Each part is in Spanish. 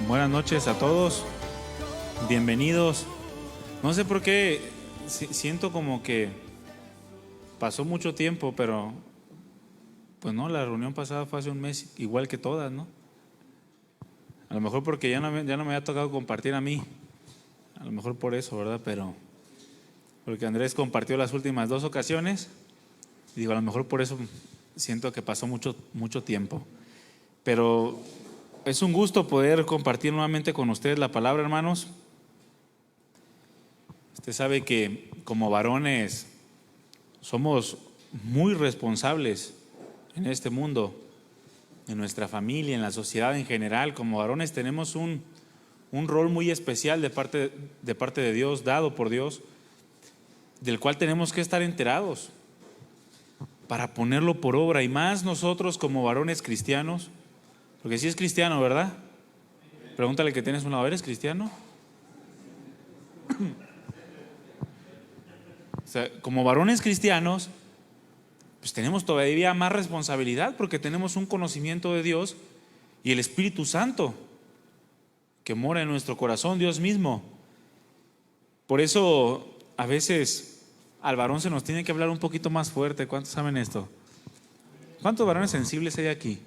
Buenas noches a todos, bienvenidos. No sé por qué siento como que pasó mucho tiempo, pero pues no, la reunión pasada fue hace un mes, igual que todas, ¿no? A lo mejor porque ya no me había tocado compartir a mí, a lo mejor por eso, ¿verdad? Pero porque Andrés compartió las últimas 2 ocasiones y digo, a lo mejor por eso siento que pasó mucho tiempo. Pero es un gusto poder compartir nuevamente con ustedes la palabra, hermanos. Usted sabe que como varones somos muy responsables en este mundo, en nuestra familia, en la sociedad en general. Como varones tenemos un rol muy especial de parte de Dios, dado por Dios, del cual tenemos que estar enterados para ponerlo por obra, y más nosotros como varones cristianos. Porque sí es cristiano, ¿verdad? Pregúntale que tienes un lado, ¿eres cristiano? O sea, como varones cristianos, pues tenemos todavía más responsabilidad porque tenemos un conocimiento de Dios y el Espíritu Santo que mora en nuestro corazón, Dios mismo. Por eso a veces al varón se nos tiene que hablar un poquito más fuerte. ¿Cuántos saben esto? ¿Cuántos varones sensibles hay aquí?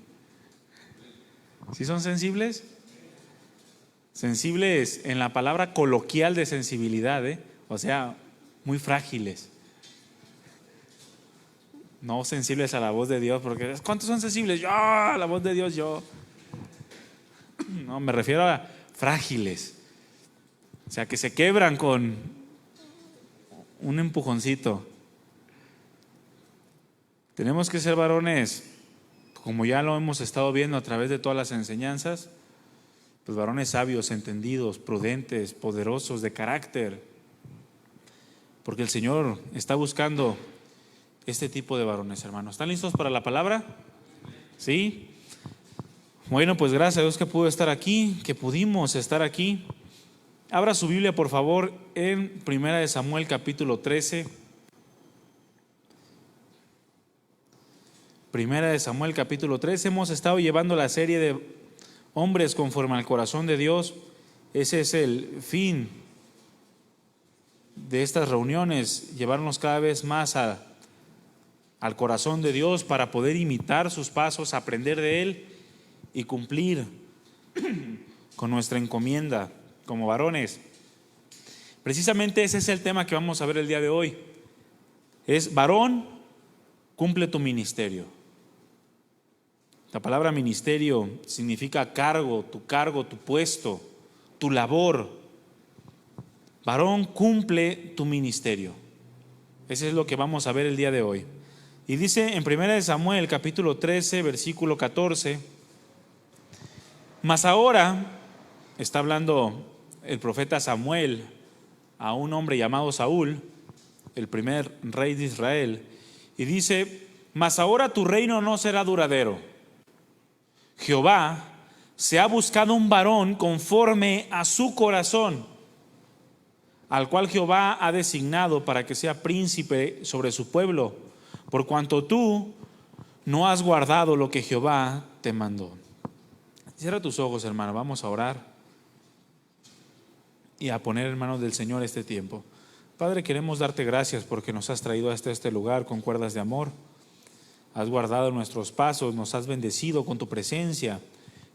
¿Sí son sensibles? Sensibles en la palabra coloquial de sensibilidad, o sea, muy frágiles. No sensibles a la voz de Dios, porque ¿cuántos son sensibles? Yo, a la voz de Dios, yo. No, me refiero a frágiles. O sea, que se quebran con un empujoncito. Tenemos que ser varones, como ya lo hemos estado viendo a través de todas las enseñanzas, pues varones sabios, entendidos, prudentes, poderosos, de carácter. Porque el Señor está buscando este tipo de varones, hermanos. ¿Están listos para la palabra? ¿Sí? Bueno, pues gracias a Dios que pudo estar aquí, que pudimos estar aquí. Abra su Biblia, por favor, en 1 Samuel capítulo 13. 1 Samuel capítulo 13. Hemos estado llevando la serie de hombres conforme al corazón de Dios. Ese es el fin de estas reuniones, llevarnos cada vez más al corazón de Dios para poder imitar sus pasos, aprender de Él y cumplir con nuestra encomienda como varones. Precisamente ese es el tema que vamos a ver el día de hoy. Es: varón, cumple tu ministerio. La palabra ministerio significa cargo, tu puesto, tu labor. Varón, cumple tu ministerio. Ese es lo que vamos a ver el día de hoy. Y dice en 1 Samuel capítulo 13, versículo 14: mas ahora, está hablando el profeta Samuel a un hombre llamado Saúl, el primer rey de Israel, y dice: mas ahora tu reino no será duradero. Jehová se ha buscado un varón conforme a su corazón, al cual Jehová ha designado para que sea príncipe sobre su pueblo, por cuanto tú no has guardado lo que Jehová te mandó. Cierra tus ojos, hermano, vamos a orar y a poner en manos del Señor este tiempo. Padre, queremos darte gracias porque nos has traído hasta este lugar con cuerdas de amor. Has guardado nuestros pasos, nos has bendecido con tu presencia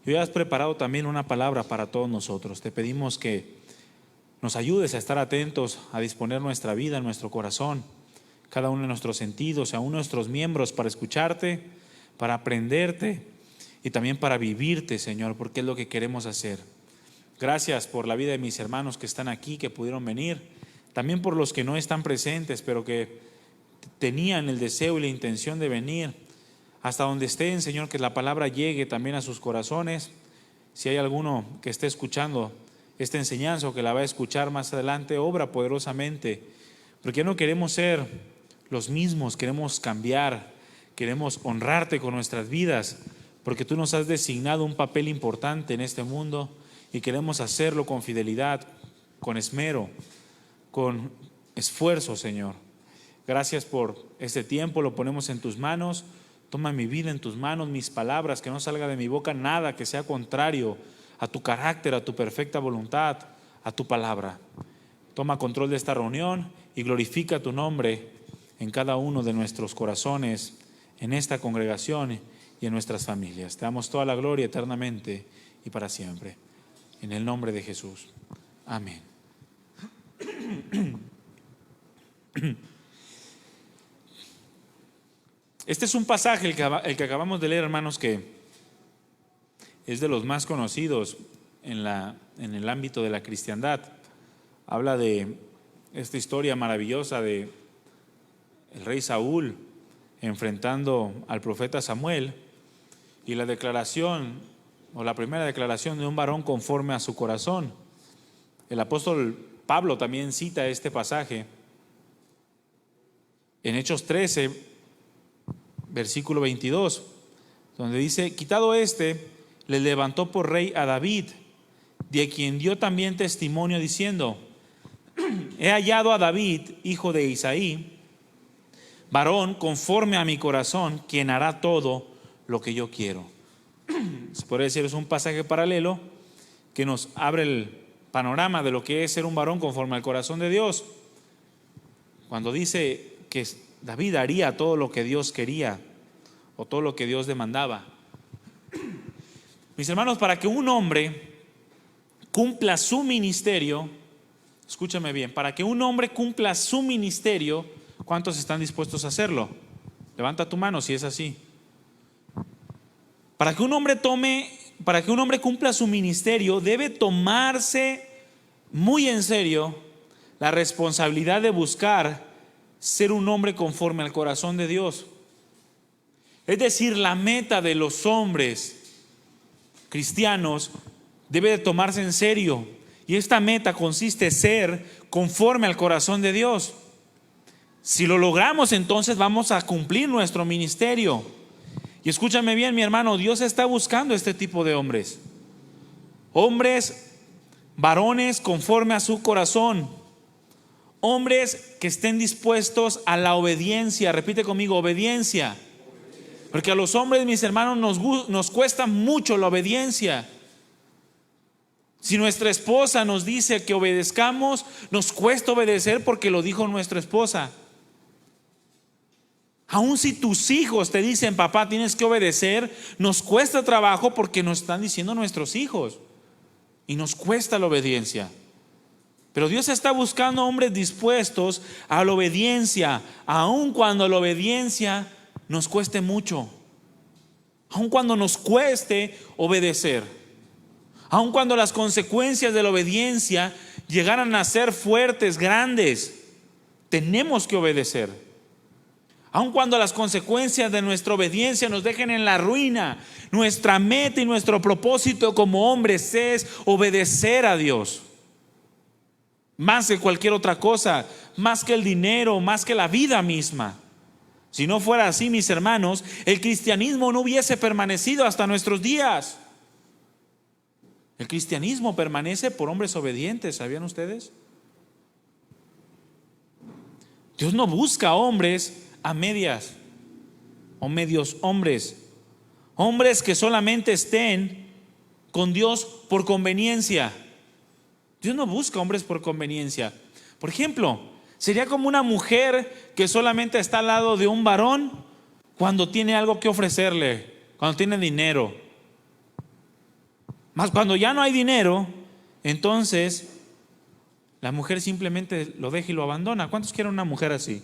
y hoy has preparado también una palabra para todos nosotros. Te pedimos que nos ayudes a estar atentos, a disponer nuestra vida, nuestro corazón, cada uno de nuestros sentidos, aún nuestros miembros, para escucharte, para aprenderte y también para vivirte, Señor, porque es lo que queremos hacer. Gracias por la vida de mis hermanos que están aquí, que pudieron venir, también por los que no están presentes, pero que tenían el deseo y la intención de venir. Hasta donde estén, Señor, que la palabra llegue también a sus corazones. Si hay alguno que esté escuchando esta enseñanza o que la va a escuchar más adelante, obra poderosamente, porque no queremos ser los mismos, queremos cambiar, queremos honrarte con nuestras vidas, porque tú nos has designado un papel importante en este mundo y queremos hacerlo con fidelidad, con esmero, con esfuerzo, Señor. Gracias por este tiempo, lo ponemos en tus manos. Toma mi vida en tus manos, mis palabras, que no salga de mi boca nada que sea contrario a tu carácter, a tu perfecta voluntad, a tu palabra. Toma control de esta reunión y glorifica tu nombre en cada uno de nuestros corazones, en esta congregación y en nuestras familias. Te damos toda la gloria eternamente y para siempre. En el nombre de Jesús. Amén. Este es un pasaje, el que acabamos de leer, hermanos, que es de los más conocidos en el ámbito de la cristiandad. Habla de esta historia maravillosa de el rey Saúl enfrentando al profeta Samuel y la declaración, o la primera declaración de un varón conforme a su corazón. El apóstol Pablo también cita este pasaje en Hechos 13, versículo 22, donde dice: quitado le levantó por rey a David, de quien dio también testimonio diciendo: he hallado a David, hijo de Isaí, varón conforme a mi corazón, quien hará todo lo que yo quiero. Se podría decir, es un pasaje paralelo que nos abre el panorama de lo que es ser un varón conforme al corazón de Dios. Cuando dice que David haría todo lo que Dios quería o todo lo que Dios demandaba. Mis hermanos, para que un hombre cumpla su ministerio, escúchame bien, para que un hombre cumpla su ministerio, ¿cuántos están dispuestos a hacerlo? Levanta tu mano si es así. Para que un hombre cumpla su ministerio, debe tomarse muy en serio la responsabilidad de buscar ser un hombre conforme al corazón de Dios. Es decir, la meta de los hombres cristianos debe de tomarse en serio. Y esta meta consiste en ser conforme al corazón de Dios. Si lo logramos, entonces vamos a cumplir nuestro ministerio. Y escúchame bien, mi hermano, Dios está buscando este tipo de hombres. Hombres, varones conforme a su corazón. Hombres que estén dispuestos a la obediencia. Repite conmigo, obediencia. Porque a los hombres, mis hermanos, nos cuesta mucho la obediencia. Si nuestra esposa nos dice que obedezcamos, nos cuesta obedecer porque lo dijo nuestra esposa. Aun si tus hijos te dicen: papá, tienes que obedecer, nos cuesta trabajo porque nos están diciendo nuestros hijos. Y nos cuesta la obediencia. Pero Dios está buscando hombres dispuestos a la obediencia, aun cuando la obediencia nos cueste mucho. Aun cuando nos cueste obedecer. Aun cuando las consecuencias de la obediencia llegaran a ser fuertes, grandes, tenemos que obedecer. Aun cuando las consecuencias de nuestra obediencia nos dejen en la ruina, nuestra meta y nuestro propósito como hombres es obedecer a Dios. Más que cualquier otra cosa, más que el dinero, más que la vida misma. Si no fuera así, mis hermanos, el cristianismo no hubiese permanecido hasta nuestros días. El cristianismo permanece por hombres obedientes, ¿sabían ustedes? Dios no busca hombres a medias o medios hombres. Hombres que solamente estén con Dios por conveniencia. Dios no busca hombres por conveniencia. Por ejemplo, sería como una mujer que solamente está al lado de un varón cuando tiene algo que ofrecerle, cuando tiene dinero. Más cuando ya no hay dinero, entonces la mujer simplemente lo deja y lo abandona. ¿Cuántos quieren una mujer así?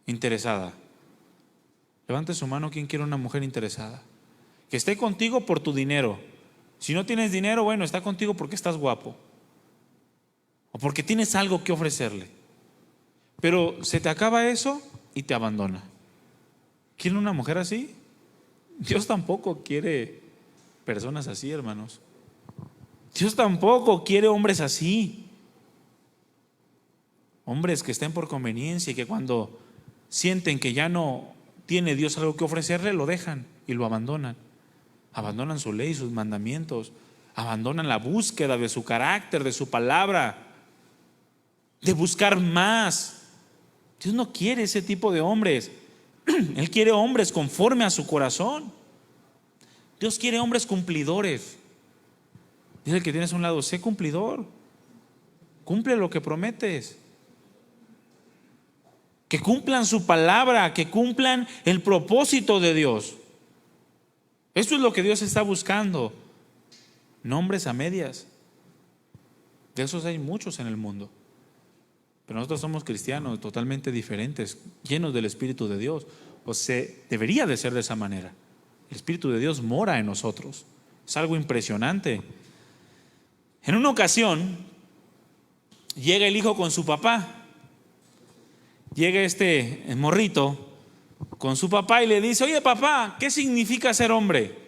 Interesada. Levante su mano quien quiere una mujer interesada. Que esté contigo por tu dinero. Si no tienes dinero, bueno, está contigo porque estás guapo. O porque tienes algo que ofrecerle. Pero se te acaba eso y te abandona. ¿Quieren una mujer así? Dios tampoco quiere personas así, hermanos. Dios tampoco quiere hombres así. Hombres que estén por conveniencia y que cuando sienten que ya no tiene Dios algo que ofrecerle, lo dejan y lo abandonan. Abandonan su ley, sus mandamientos. Abandonan la búsqueda de su carácter, de su palabra, de buscar más. Dios no quiere ese tipo de hombres. Él quiere hombres conforme a su corazón. Dios quiere hombres cumplidores. Dile al que tienes a un lado, sé cumplidor. Cumple lo que prometes. Que cumplan su palabra, que cumplan el propósito de Dios. Eso es lo que Dios está buscando. Nombres a medias. De esos hay muchos en el mundo. Pero nosotros somos cristianos totalmente diferentes, llenos del Espíritu de Dios. O sea, debería de ser de esa manera. El Espíritu de Dios mora en nosotros. Es algo impresionante. En una ocasión, llega el hijo con su papá. Llega este morrito con su papá y le dice: oye papá, ¿qué significa ser hombre?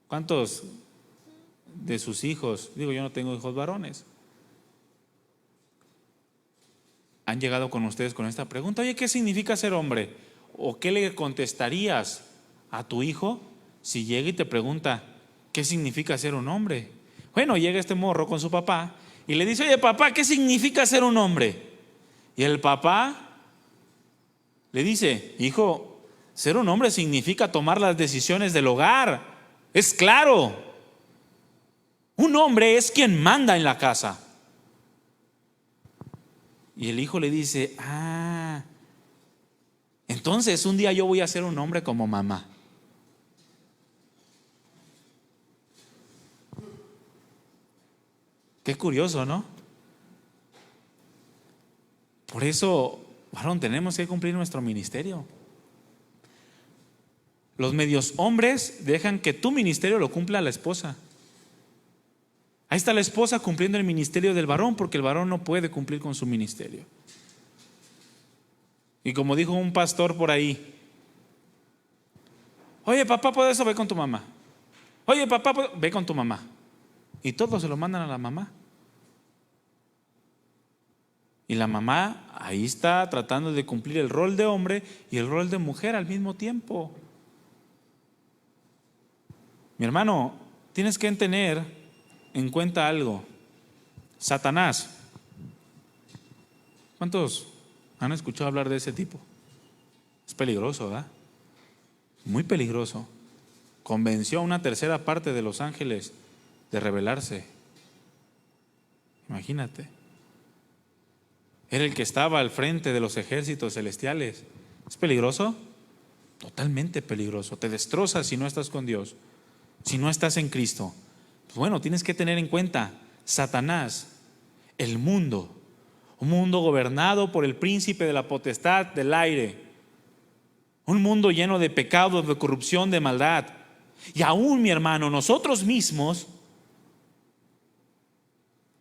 ¿Cuántos de sus hijos, digo, yo no tengo hijos varones, han llegado con ustedes con esta pregunta? Oye, ¿qué significa ser hombre? ¿O qué le contestarías a tu hijo si llega y te pregunta qué significa ser un hombre? Bueno, llega este morro con su papá y le dice: oye papá, ¿qué significa ser un hombre? Y el papá le dice: hijo, ser un hombre significa tomar las decisiones del hogar. Es claro. Un hombre es quien manda en la casa. Y el hijo le dice: entonces un día yo voy a ser un hombre como mamá. Qué curioso, ¿no? Por eso, varón, tenemos que cumplir nuestro ministerio. Los medios hombres dejan que tu ministerio lo cumpla la esposa. Ahí está la esposa cumpliendo el ministerio del varón, porque el varón no puede cumplir con su ministerio. Y como dijo un pastor por ahí: oye papá, ¿puedo eso? Ve con tu mamá. Oye papá, ve con tu mamá. Y todos se lo mandan a la mamá. Y la mamá ahí está tratando de cumplir el rol de hombre y el rol de mujer al mismo tiempo. Mi hermano, tienes que tener en cuenta algo. Satanás. ¿Cuántos han escuchado hablar de ese tipo? Es peligroso, ¿verdad? Muy peligroso. Convenció a una tercera parte de los ángeles de rebelarse. Imagínate. Era el que estaba al frente de los ejércitos celestiales. ¿Es peligroso? Totalmente peligroso. Te destroza si no estás con Dios, si no estás en Cristo. Pues bueno, tienes que tener en cuenta: Satanás, el mundo, un mundo gobernado por el príncipe de la potestad del aire, un mundo lleno de pecados, de corrupción, de maldad. Y aún, mi hermano, nosotros mismos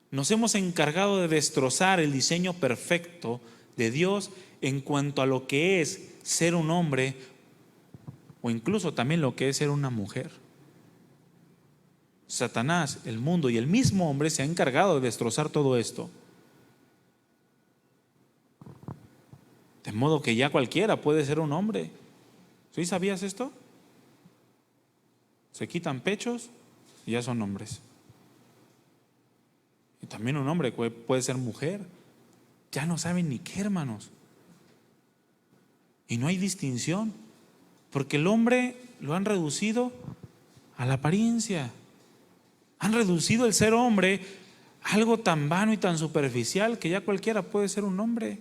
nos hemos encargado de destrozar el diseño perfecto de Dios en cuanto a lo que es ser un hombre, o incluso también lo que es ser una mujer. Satanás, el mundo y el mismo hombre se han encargado de destrozar todo esto. De modo que ya cualquiera puede ser un hombre. ¿Sí sabías esto? Se quitan pechos y ya son hombres. Y también un hombre puede ser mujer. Ya no saben ni qué, hermanos. Y no hay distinción, porque el hombre lo han reducido a la apariencia. Han reducido el ser hombre a algo tan vano y tan superficial que ya cualquiera puede ser un hombre.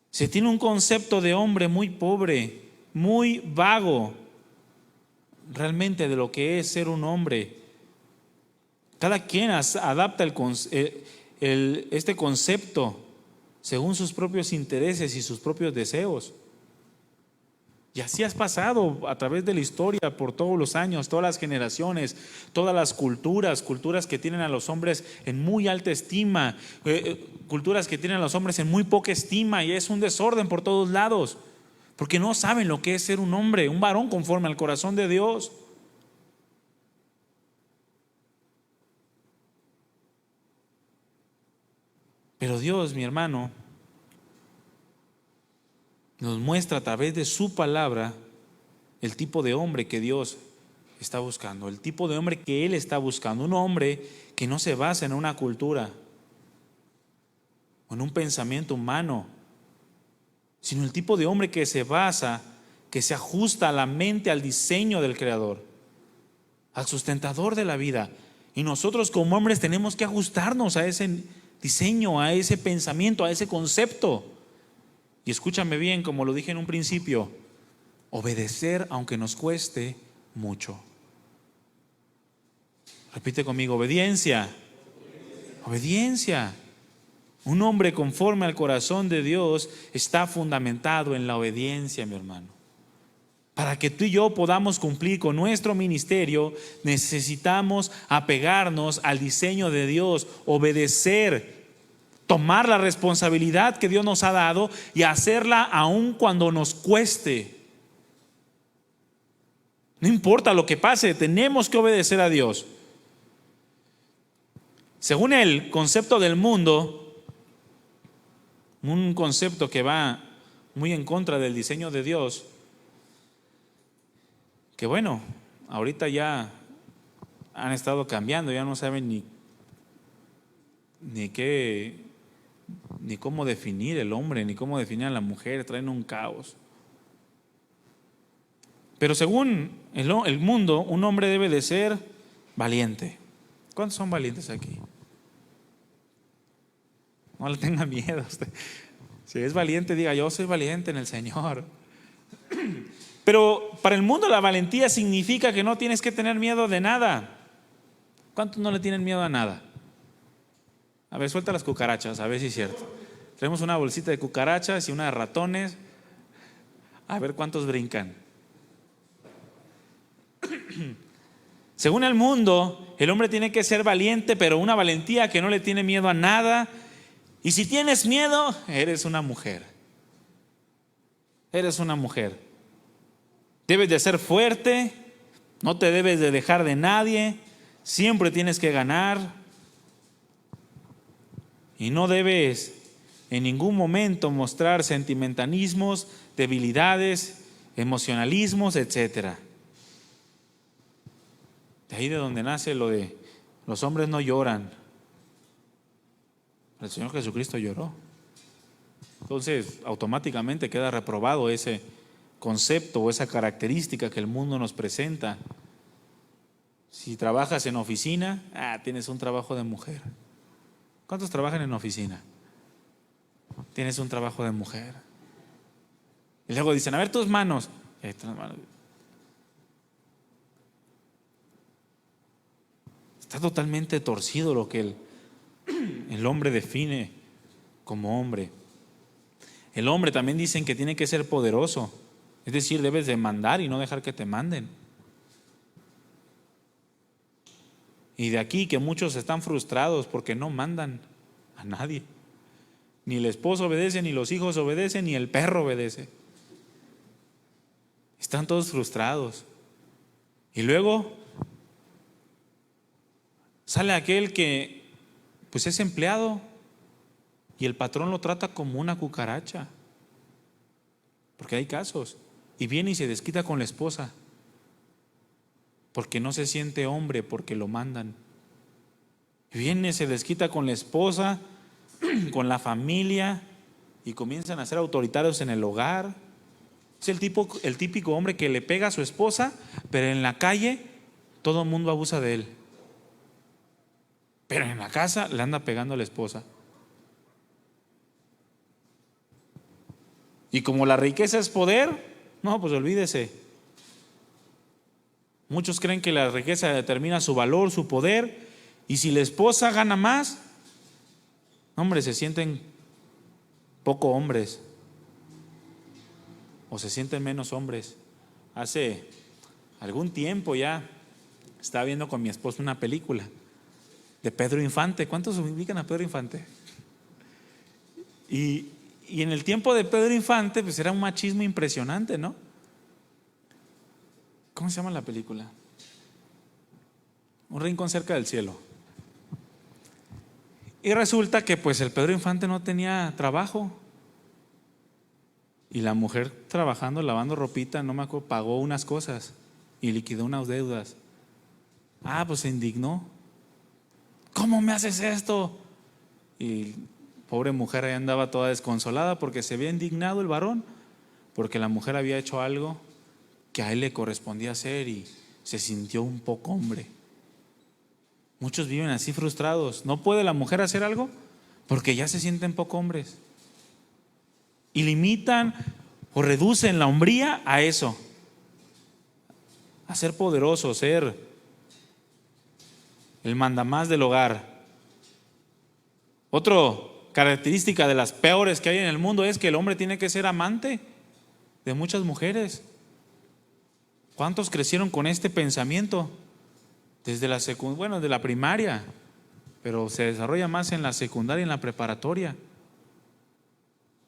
Se tiene un concepto de hombre muy pobre, muy vago, realmente, de lo que es ser un hombre. Cada quien adapta este concepto según sus propios intereses y sus propios deseos. Y así has pasado a través de la historia, por todos los años, todas las generaciones, todas las culturas que tienen a los hombres en muy alta estima, culturas que tienen a los hombres en muy poca estima, y es un desorden por todos lados, porque no saben lo que es ser un hombre, un varón conforme al corazón de Dios. Pero Dios, mi hermano, nos muestra a través de su palabra el tipo de hombre que Dios está buscando, el tipo de hombre que Él está buscando, un hombre que no se basa en una cultura o en un pensamiento humano, sino el tipo de hombre que se basa que se ajusta a la mente, al diseño del Creador, al sustentador de la vida. Y nosotros como hombres tenemos que ajustarnos a ese diseño, a ese pensamiento, a ese concepto. Y escúchame bien, como lo dije en un principio, obedecer aunque nos cueste mucho. Repite conmigo, obediencia. Obediencia. Un hombre conforme al corazón de Dios está fundamentado en la obediencia, mi hermano. Para que tú y yo podamos cumplir con nuestro ministerio, necesitamos apegarnos al diseño de Dios, obedecer, tomar la responsabilidad que Dios nos ha dado y hacerla aun cuando nos cueste. No importa lo que pase, tenemos que obedecer a Dios. Según el concepto del mundo, un concepto que va muy en contra del diseño de Dios, que bueno, ahorita ya han estado cambiando, ya no saben ni qué, ni cómo definir el hombre, ni cómo definir a la mujer, traen un caos. Pero según el mundo, un hombre debe de ser valiente. ¿Cuántos son valientes aquí? No le tenga miedo a usted. Si es valiente, diga: yo soy valiente en el Señor. Pero para el mundo la valentía significa que no tienes que tener miedo de nada. ¿Cuántos no le tienen miedo a nada? A ver, suelta las cucarachas, a ver si es cierto. Tenemos una bolsita de cucarachas y una de ratones. A ver cuántos brincan. Según el mundo, el hombre tiene que ser valiente, pero una valentía que no le tiene miedo a nada. Y si tienes miedo, eres una mujer. Eres una mujer. Debes de ser fuerte, no te debes de dejar de nadie, siempre tienes que ganar. Y no debes en ningún momento mostrar sentimentalismos, debilidades, emocionalismos, etcétera. De ahí de donde nace lo de los hombres no lloran. El Señor Jesucristo lloró. Entonces, automáticamente queda reprobado ese concepto o esa característica que el mundo nos presenta. Si trabajas en oficina, tienes un trabajo de mujer. ¿Cuántos trabajan en oficina? Tienes un trabajo de mujer. Y luego dicen: a ver tus manos. Está totalmente torcido lo que el hombre define como hombre. El hombre también dicen que tiene que ser poderoso, es decir, debes de mandar y no dejar que te manden. Y de aquí que muchos están frustrados porque no mandan a nadie. Ni el esposo obedece, ni los hijos obedecen, ni el perro obedece. Están todos frustrados. Y luego sale aquel que pues es empleado y el patrón lo trata como una cucaracha, porque hay casos, y viene y se desquita con la esposa porque no se siente hombre, porque lo mandan. Y viene, se desquita con la esposa, con la familia, y comienzan a ser autoritarios en el hogar. Es el típico hombre que le pega a su esposa, pero en la calle todo el mundo abusa de él. Pero en la casa le anda pegando a la esposa. Y como la riqueza es poder, no, pues olvídese. Muchos creen que la riqueza determina su valor, su poder, y si la esposa gana más, hombre, se sienten poco hombres o se sienten menos hombres. Hace algún tiempo ya estaba viendo con mi esposo una película de Pedro Infante. ¿Cuántos ubican a Pedro Infante? Y en el tiempo de Pedro Infante pues era un machismo impresionante, ¿no? ¿Cómo se llama la película? Un rincón cerca del cielo. Y resulta que pues el Pedro Infante no tenía trabajo. Y la mujer trabajando, lavando ropita, no me acuerdo, pagó unas cosas y liquidó unas deudas. Pues se indignó. ¿Cómo me haces esto? Y pobre mujer ahí andaba toda desconsolada porque se había indignado el varón. porque la mujer había hecho algo que a él le correspondía hacer y se sintió un poco hombre. Muchos viven así frustrados. ¿No puede la mujer hacer algo? Porque ya se sienten poco hombres. Y limitan o reducen la hombría a eso. A ser poderoso, ser el mandamás del hogar. Otra característica de las peores que hay en el mundo es que el hombre tiene que ser amante de muchas mujeres. ¿Cuántos crecieron con este pensamiento? Desde de la primaria, pero se desarrolla más en la secundaria y en la preparatoria.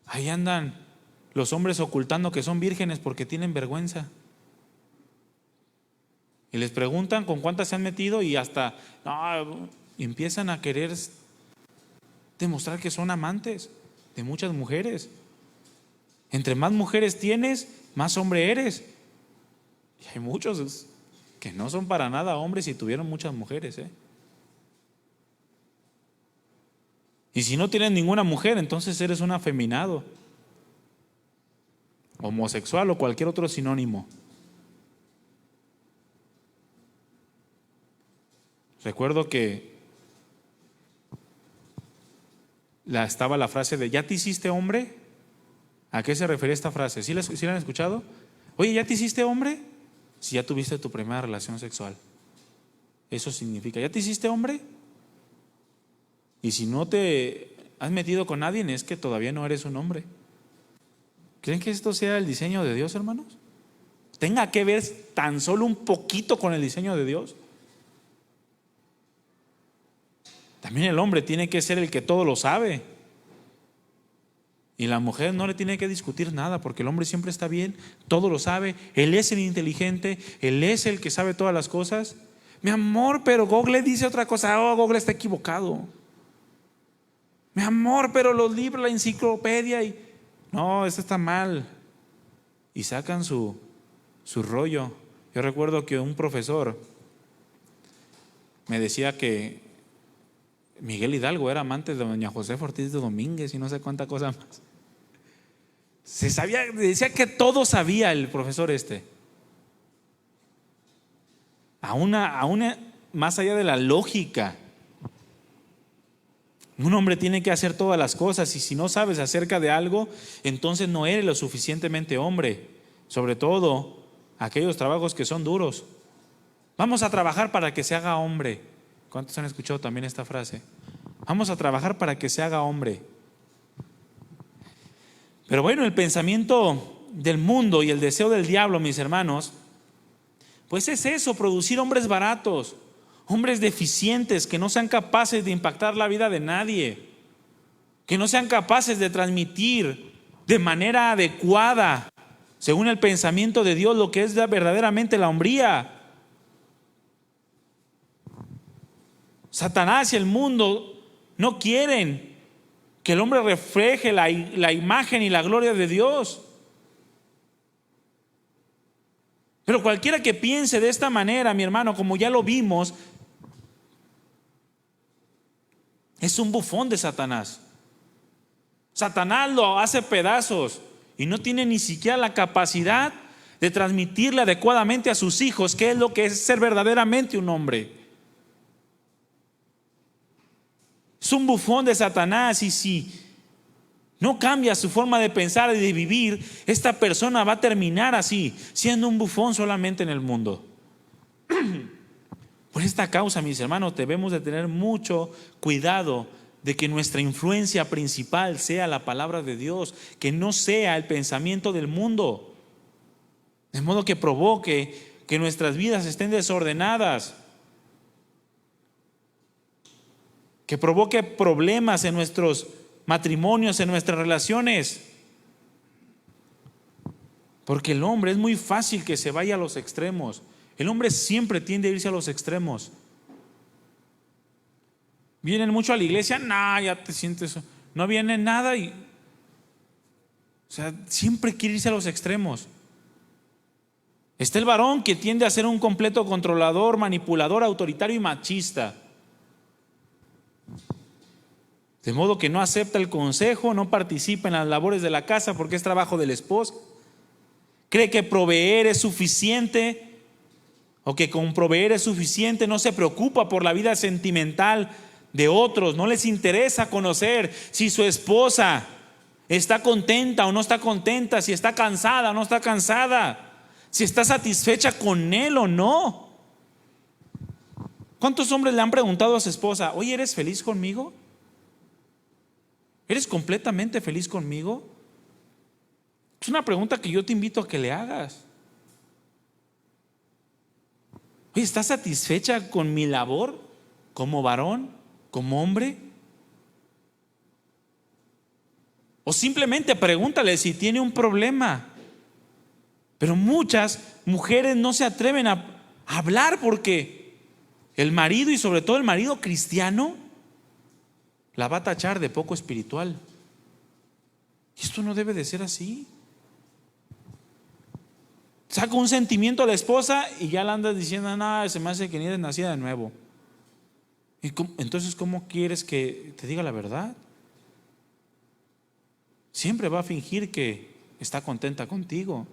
Ahí andan los hombres ocultando que son vírgenes porque tienen vergüenza. Y les preguntan con cuántas se han metido y hasta empiezan a querer demostrar que son amantes de muchas mujeres. Entre más mujeres tienes, más hombre eres. Y hay muchos que no son para nada hombres y tuvieron muchas mujeres. Y si no tienes ninguna mujer, entonces eres un afeminado, homosexual o cualquier otro sinónimo. Recuerdo que estaba la frase de ¿ya te hiciste hombre? ¿A qué se refería esta frase? ¿Sí la han escuchado? Oye, ¿ya te hiciste hombre? Si ya tuviste tu primera relación sexual. Eso significa, ¿ya te hiciste hombre? Y si no te has metido con nadie, es que todavía no eres un hombre. ¿Creen que esto sea el diseño de Dios, hermanos? ¿Tenga que ver tan solo un poquito con el diseño de Dios? También el hombre tiene que ser el que todo lo sabe. Y la mujer no le tiene que discutir nada, porque el hombre siempre está bien, todo lo sabe, él es el inteligente, él es el que sabe todas las cosas. Mi amor, pero Google dice otra cosa. Google está equivocado. Mi amor, pero los libros, la enciclopedia no, esto está mal. Y sacan su rollo. Yo recuerdo que un profesor me decía que Miguel Hidalgo era amante de doña Josefa Ortiz de Domínguez y no sé cuánta cosa más. Decía que todo sabía el profesor aún más allá de la lógica. Un hombre tiene que hacer todas las cosas, y si no sabes acerca de algo, entonces no eres lo suficientemente hombre. Sobre todo aquellos trabajos que son duros. Vamos a trabajar para que se haga hombre. ¿Cuántos han escuchado también esta frase? Vamos a trabajar para que se haga hombre. Pero bueno, el pensamiento del mundo y el deseo del diablo, mis hermanos, pues es eso, producir hombres baratos, hombres deficientes que no sean capaces de impactar la vida de nadie, que no sean capaces de transmitir de manera adecuada, según el pensamiento de Dios, lo que es verdaderamente la hombría. Satanás y el mundo no quieren que el hombre refleje la imagen y la gloria de Dios. Pero cualquiera que piense de esta manera, mi hermano, como ya lo vimos, es un bufón de Satanás. Satanás lo hace pedazos y no tiene ni siquiera la capacidad de transmitirle adecuadamente a sus hijos qué es lo que es ser verdaderamente un hombre. Es un bufón de Satanás, y si no cambia su forma de pensar y de vivir, esta persona va a terminar así, siendo un bufón solamente en el mundo. Por esta causa, mis hermanos, debemos de tener mucho cuidado de que nuestra influencia principal sea la palabra de Dios, que no sea el pensamiento del mundo, de modo que provoque que nuestras vidas estén desordenadas, que provoque problemas en nuestros matrimonios, en nuestras relaciones. Porque el hombre es muy fácil que se vaya a los extremos. El hombre siempre tiende a irse a los extremos. Vienen mucho a la iglesia, ya te sientes, no viene nada siempre quiere irse a los extremos. Está el varón que tiende a ser un completo controlador, manipulador, autoritario y machista. De modo que no acepta el consejo, no participa en las labores de la casa porque es trabajo del esposo. Cree que proveer es suficiente, o que con proveer es suficiente. No se preocupa por la vida sentimental de otros. No les interesa conocer si su esposa está contenta o no está contenta, si está cansada o no está cansada, si está satisfecha con él o no. ¿Cuántos hombres le han preguntado a su esposa: oye, ¿eres feliz conmigo? ¿Eres completamente feliz conmigo? Es una pregunta que yo te invito a que le hagas. Oye, ¿estás satisfecha con mi labor como varón, como hombre? O simplemente pregúntale si tiene un problema. Pero muchas mujeres no se atreven a hablar porque el marido, y sobre todo el marido cristiano, la va a tachar de poco espiritual. Y esto no debe de ser así. Saca un sentimiento a la esposa y ya la andas diciendo: no, se me hace que ni eres nacida de nuevo. Entonces, ¿cómo quieres que te diga la verdad? Siempre va a fingir que está contenta contigo.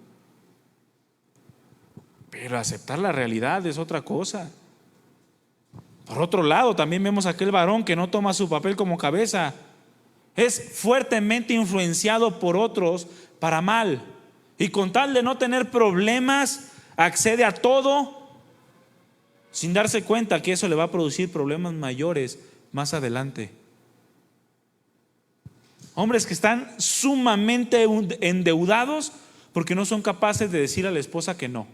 Pero aceptar la realidad es otra cosa. Por otro lado, también vemos a aquel varón que no toma su papel como cabeza. Es fuertemente influenciado por otros para mal. Y con tal de no tener problemas, accede a todo sin darse cuenta que eso le va a producir problemas mayores más adelante. Hombres que están sumamente endeudados porque no son capaces de decir a la esposa que no.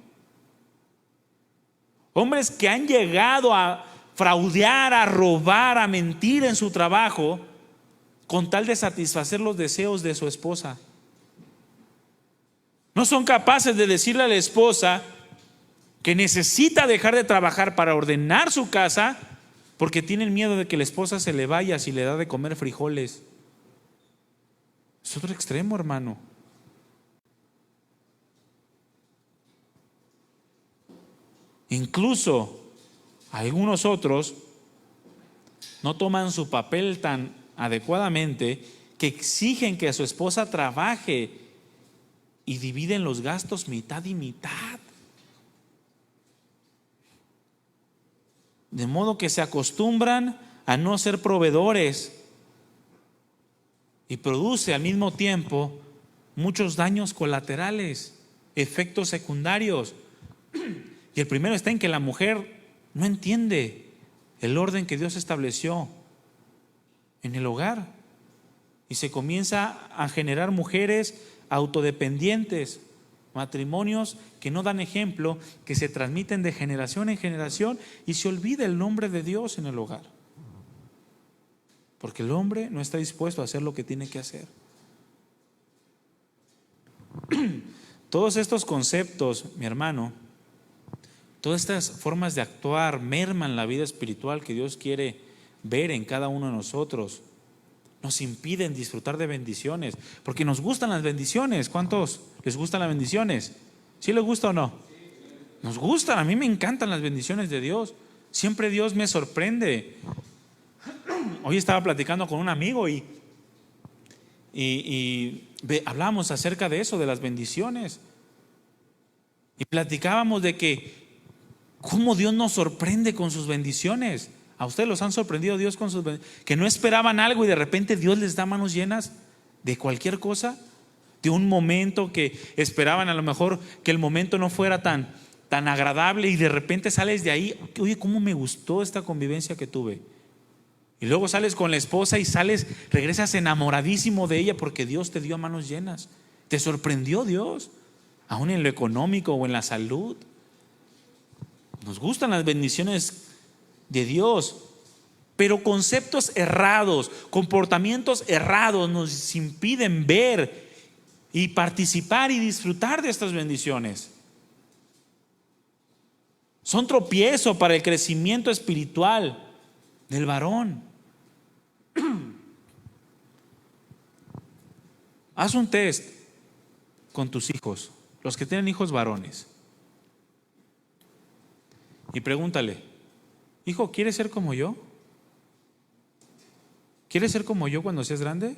Hombres que han llegado a fraudear, a robar, a mentir en su trabajo con tal de satisfacer los deseos de su esposa. No son capaces de decirle a la esposa que necesita dejar de trabajar para ordenar su casa porque tienen miedo de que la esposa se le vaya si le da de comer frijoles. Es otro extremo, hermano. Incluso algunos otros no toman su papel tan adecuadamente que exigen que su esposa trabaje y dividen los gastos mitad y mitad. De modo que se acostumbran a no ser proveedores y produce al mismo tiempo muchos daños colaterales, efectos secundarios. Y el primero está en que la mujer no entiende el orden que Dios estableció en el hogar y se comienza a generar mujeres autodependientes, matrimonios que no dan ejemplo, que se transmiten de generación en generación y se olvida el nombre de Dios en el hogar. Porque el hombre no está dispuesto a hacer lo que tiene que hacer. Todos estos conceptos, mi hermano, todas estas formas de actuar merman la vida espiritual que Dios quiere ver en cada uno de nosotros. Nos impiden disfrutar de bendiciones, porque nos gustan las bendiciones. ¿Cuántos les gustan las bendiciones? ¿Sí les gusta o no? Nos gustan, a mí me encantan las bendiciones de Dios. Siempre Dios me sorprende. Hoy estaba platicando con un amigo y hablábamos acerca de eso, de las bendiciones. Y platicábamos de que cómo Dios nos sorprende con sus bendiciones. ¿A ustedes los han sorprendido Dios con sus bendiciones? Que no esperaban algo y de repente Dios les da manos llenas de cualquier cosa, de un momento que esperaban a lo mejor que el momento no fuera tan agradable y de repente sales de ahí: oye, cómo me gustó esta convivencia que tuve. Y luego sales con la esposa y regresas enamoradísimo de ella porque Dios te dio manos llenas. Te sorprendió Dios, aún en lo económico o en la salud. Nos gustan las bendiciones de Dios, pero conceptos errados, comportamientos errados nos impiden ver y participar y disfrutar de estas bendiciones. Son tropiezo para el crecimiento espiritual del varón. Haz un test con tus hijos, los que tienen hijos varones, y pregúntale: hijo, ¿quieres ser como yo? ¿Quieres ser como yo cuando seas grande?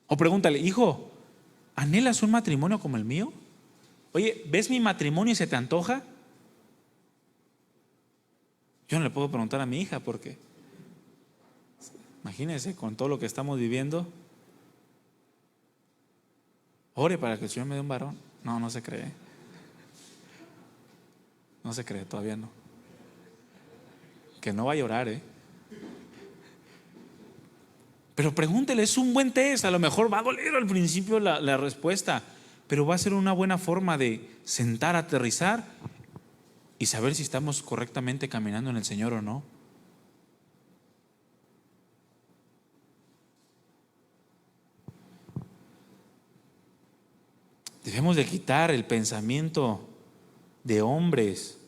O pregúntale: hijo, ¿anhelas un matrimonio como el mío? Oye, ¿ves mi matrimonio y se te antoja? Yo no le puedo preguntar a mi hija porque, imagínense, con todo lo que estamos viviendo, ore para que el Señor me dé un varón. No, no se cree. No se cree, todavía no. Que no va a llorar, Pero pregúntele, es un buen test. A lo mejor va a doler al principio la respuesta, pero va a ser una buena forma de sentar, aterrizar y saber si estamos correctamente caminando en el Señor o no. Debemos de quitar el pensamiento de hombres,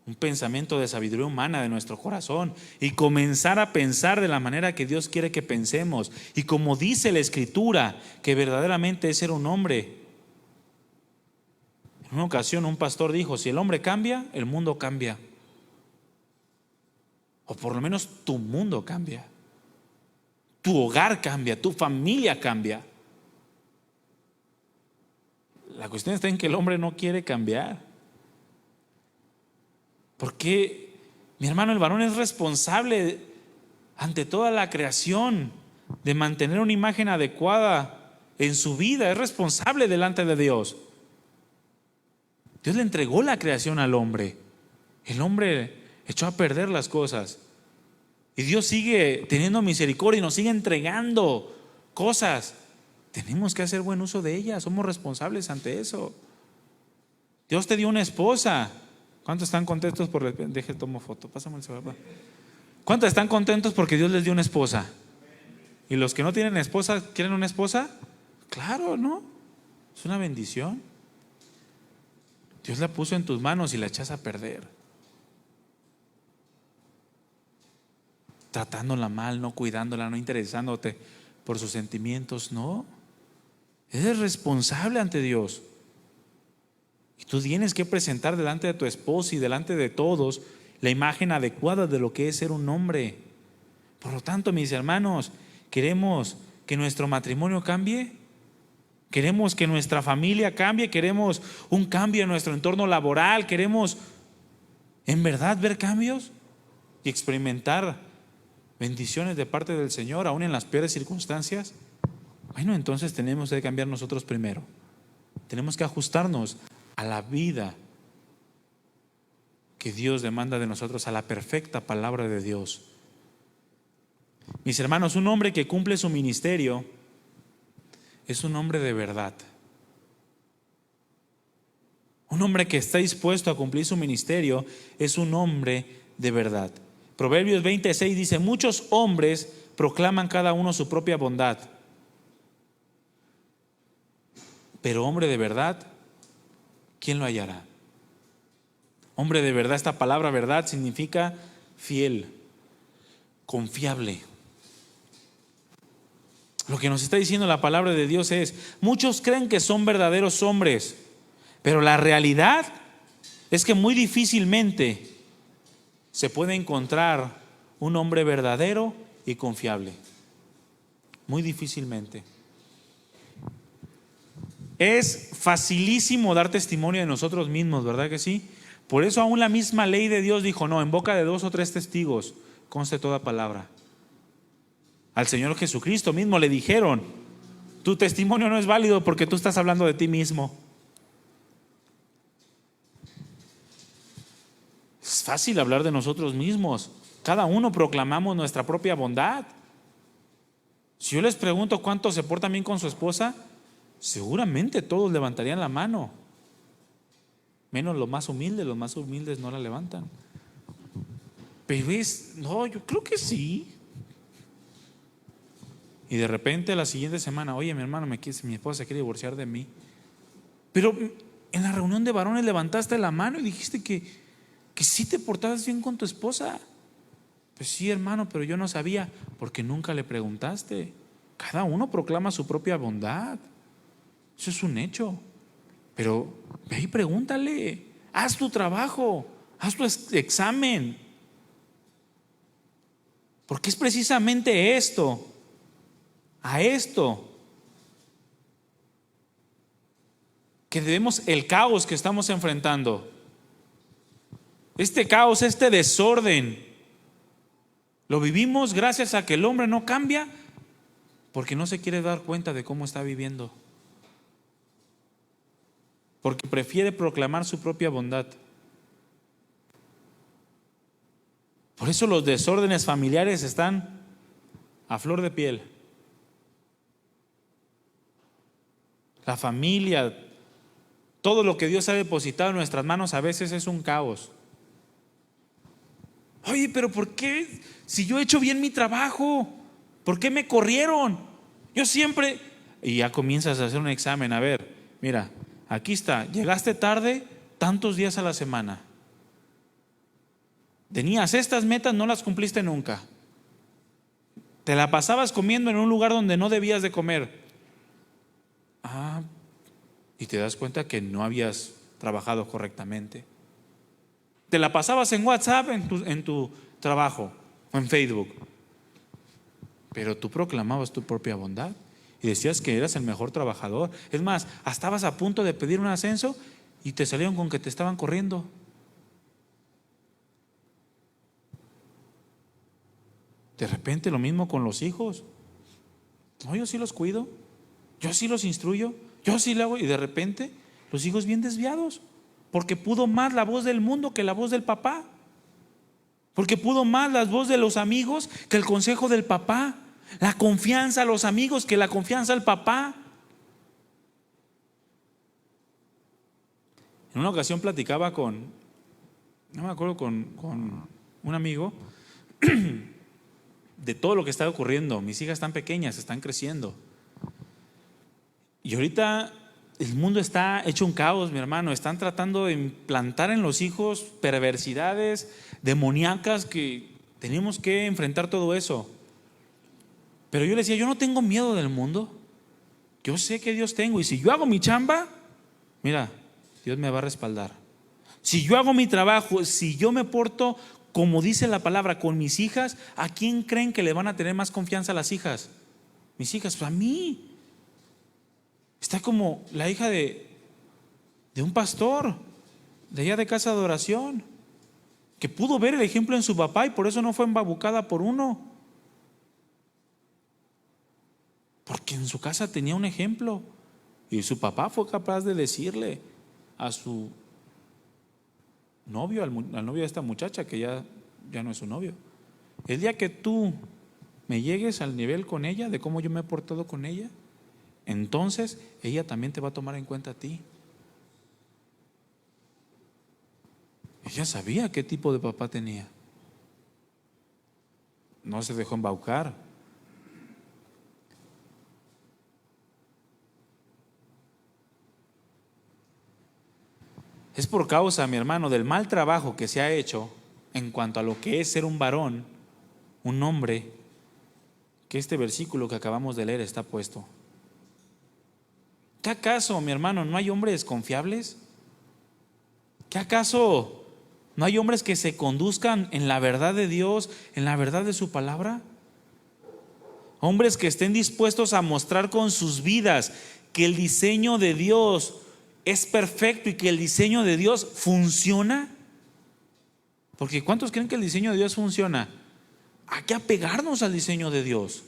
un pensamiento de sabiduría humana de nuestro corazón y comenzar a pensar de la manera que Dios quiere que pensemos. Y como dice la Escritura, que verdaderamente es ser un hombre. En una ocasión un pastor dijo, si el hombre cambia, el mundo cambia. O por lo menos tu mundo cambia. Tu hogar cambia, tu familia cambia. La cuestión está en que el hombre no quiere cambiar. Porque, mi hermano, el varón es responsable ante toda la creación de mantener una imagen adecuada en su vida. Es responsable delante de Dios. Dios le entregó la creación al hombre. El hombre echó a perder las cosas. Y Dios sigue teniendo misericordia y nos sigue entregando cosas. Tenemos que hacer buen uso de ellas. Somos responsables ante eso. Dios te dio una esposa. ¿Cuántos están contentos por... Deje, tomo foto. Pásame el celular. ¿Cuántos están contentos porque Dios les dio una esposa? ¿Y los que no tienen esposa, quieren una esposa? Claro, ¿no? Es una bendición. Dios la puso en tus manos y la echas a perder. Tratándola mal, no cuidándola, no interesándote por sus sentimientos, no. Eres responsable ante Dios. Y tú tienes que presentar delante de tu esposa y delante de todos la imagen adecuada de lo que es ser un hombre. Por lo tanto, mis hermanos, ¿queremos que nuestro matrimonio cambie? ¿Queremos que nuestra familia cambie? ¿Queremos un cambio en nuestro entorno laboral? ¿Queremos en verdad ver cambios y experimentar bendiciones de parte del Señor, aún en las peores circunstancias? Bueno, entonces tenemos que cambiar nosotros primero. Tenemos que ajustarnos a la vida que Dios demanda de nosotros, a la perfecta palabra de Dios. Mis hermanos, un hombre que cumple su ministerio es un hombre de verdad. Un hombre que está dispuesto a cumplir su ministerio es un hombre de verdad. Proverbios 26 dice, muchos hombres proclaman cada uno su propia bondad, pero hombre de verdad, ¿quién lo hallará? Hombre de verdad, esta palabra verdad significa fiel, confiable. Lo que nos está diciendo la palabra de Dios es, muchos creen que son verdaderos hombres, pero la realidad es que muy difícilmente se puede encontrar un hombre verdadero y confiable. Muy difícilmente. Es facilísimo dar testimonio de nosotros mismos, ¿verdad que sí? Por eso aún la misma ley de Dios dijo, no, en boca de 2 o 3 testigos conste toda palabra. Al Señor Jesucristo mismo le dijeron, tu testimonio no es válido porque tú estás hablando de ti mismo. Es fácil hablar de nosotros mismos. Cada uno proclamamos nuestra propia bondad. Si yo les pregunto cuánto se portan bien con su esposa, seguramente todos levantarían la mano. Menos los más humildes no la levantan. Pero no, yo creo que sí. Y de repente la siguiente semana, oye, mi hermano, mi esposa se quiere divorciar de mí. Pero en la reunión de varones levantaste la mano y dijiste que sí te portabas bien con tu esposa. Pues sí, hermano, pero yo no sabía, porque nunca le preguntaste. Cada uno proclama su propia bondad. Eso es un hecho. Pero ve y pregúntale, haz tu trabajo, haz tu examen. Porque es precisamente a esto que debemos el caos que estamos enfrentando. Este caos, este desorden, lo vivimos gracias a que el hombre no cambia porque no se quiere dar cuenta de cómo está viviendo. Porque prefiere proclamar su propia bondad. Por eso los desórdenes familiares están a flor de piel. La familia, todo lo que Dios ha depositado en nuestras manos a veces es un caos. Oye, pero ¿por qué? Si yo he hecho bien mi trabajo, ¿por qué me corrieron? Yo siempre... Y ya comienzas a hacer un examen. A ver, mira, aquí está, llegaste tarde tantos días a la semana. Tenías estas metas, no las cumpliste nunca. Te la pasabas comiendo en un lugar donde no debías de comer. Y te das cuenta que no habías trabajado correctamente. Te la pasabas en WhatsApp, en tu trabajo, o en Facebook. Pero tú proclamabas tu propia bondad y decías que eras el mejor trabajador. Es más, estabas a punto de pedir un ascenso y te salieron con que te estaban corriendo. De repente lo mismo con los hijos. No, yo sí los cuido, yo sí los instruyo, yo sí le hago. Y de repente los hijos bien desviados, porque pudo más la voz del mundo que la voz del papá, porque pudo más la voz de los amigos que el consejo del papá, la confianza a los amigos que la confianza al papá. En una ocasión platicaba con un amigo de todo lo que está ocurriendo. Mis hijas están pequeñas, están creciendo. Y ahorita el mundo está hecho un caos, mi hermano. Están tratando de implantar en los hijos perversidades demoníacas que tenemos que enfrentar todo eso. Pero yo le decía, yo no tengo miedo del mundo. Yo sé que Dios tengo. Y si yo hago mi chamba, mira, Dios me va a respaldar. Si yo hago mi trabajo, si yo me porto como dice la palabra con mis hijas, ¿a quién creen que le van a tener más confianza las hijas? Mis hijas, pues a mí. Está como la hija de un pastor de allá de casa de oración, que pudo ver el ejemplo en su papá y por eso no fue embabucada por uno, porque en su casa tenía un ejemplo y su papá fue capaz de decirle a su novio, al novio de esta muchacha, que ya no es su novio: el día que tú me llegues al nivel con ella, de cómo yo me he portado con ella, entonces ella también te va a tomar en cuenta a ti. Ella sabía qué tipo de papá tenía. No se dejó embaucar. Es por causa, mi hermano, del mal trabajo que se ha hecho en cuanto a lo que es ser un varón, un hombre, que este versículo que acabamos de leer está puesto. ¿Qué acaso, mi hermano, no hay hombres confiables? ¿Qué acaso no hay hombres que se conduzcan en la verdad de Dios, en la verdad de su palabra? Hombres que estén dispuestos a mostrar con sus vidas que el diseño de Dios es perfecto y que el diseño de Dios funciona. Porque ¿cuántos creen que el diseño de Dios funciona? Hay que apegarnos al diseño de Dios.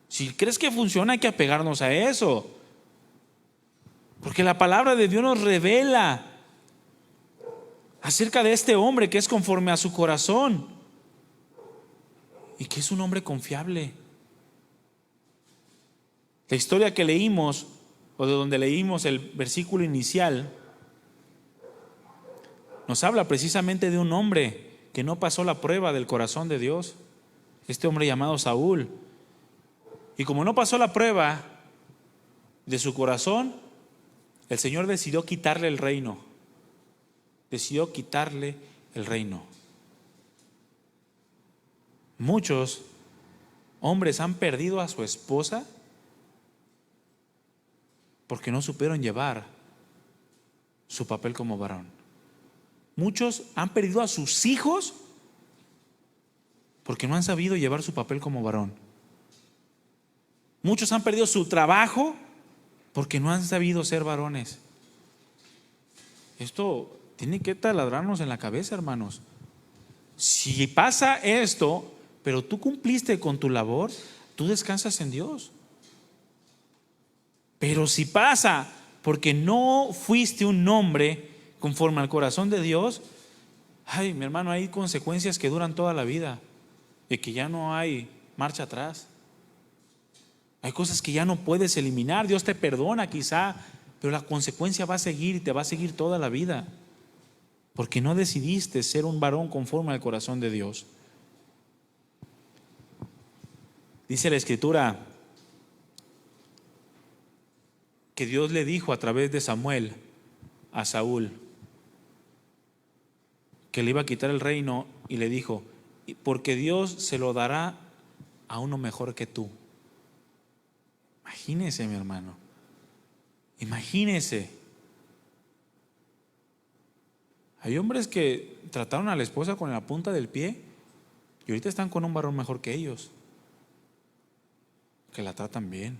Si crees que funciona, hay que apegarnos a eso. Porque la palabra de Dios nos revela acerca de este hombre que es conforme a su corazón y que es un hombre confiable. La historia que leímos, o de donde leímos el versículo inicial, nos habla precisamente de un hombre que no pasó la prueba del corazón de Dios. Este hombre llamado Saúl. Y como no pasó la prueba de su corazón, el Señor decidió quitarle el reino. Decidió quitarle el reino. Muchos hombres han perdido a su esposa porque no supieron llevar su papel como varón. Muchos han perdido a sus hijos porque no han sabido llevar su papel como varón. Muchos han perdido su trabajo porque no han sabido ser varones. Esto tiene que taladrarnos en la cabeza, hermanos. Si pasa esto, pero tú cumpliste con tu labor, tú descansas en Dios. Pero si pasa porque no fuiste un hombre conforme al corazón de Dios, ay, mi hermano, hay consecuencias que duran toda la vida y que ya no hay marcha atrás. Hay cosas que ya no puedes eliminar. Dios te perdona quizá, pero la consecuencia va a seguir y te va a seguir toda la vida, porque no decidiste ser un varón conforme al corazón de Dios. Dice la Escritura que Dios le dijo a través de Samuel a Saúl que le iba a quitar el reino, y le dijo: porque Dios se lo dará a uno mejor que tú. Imagínese, mi hermano, imagínese. Hay hombres que trataron a la esposa con la punta del pie y ahorita están con un varón mejor que ellos, que la tratan bien.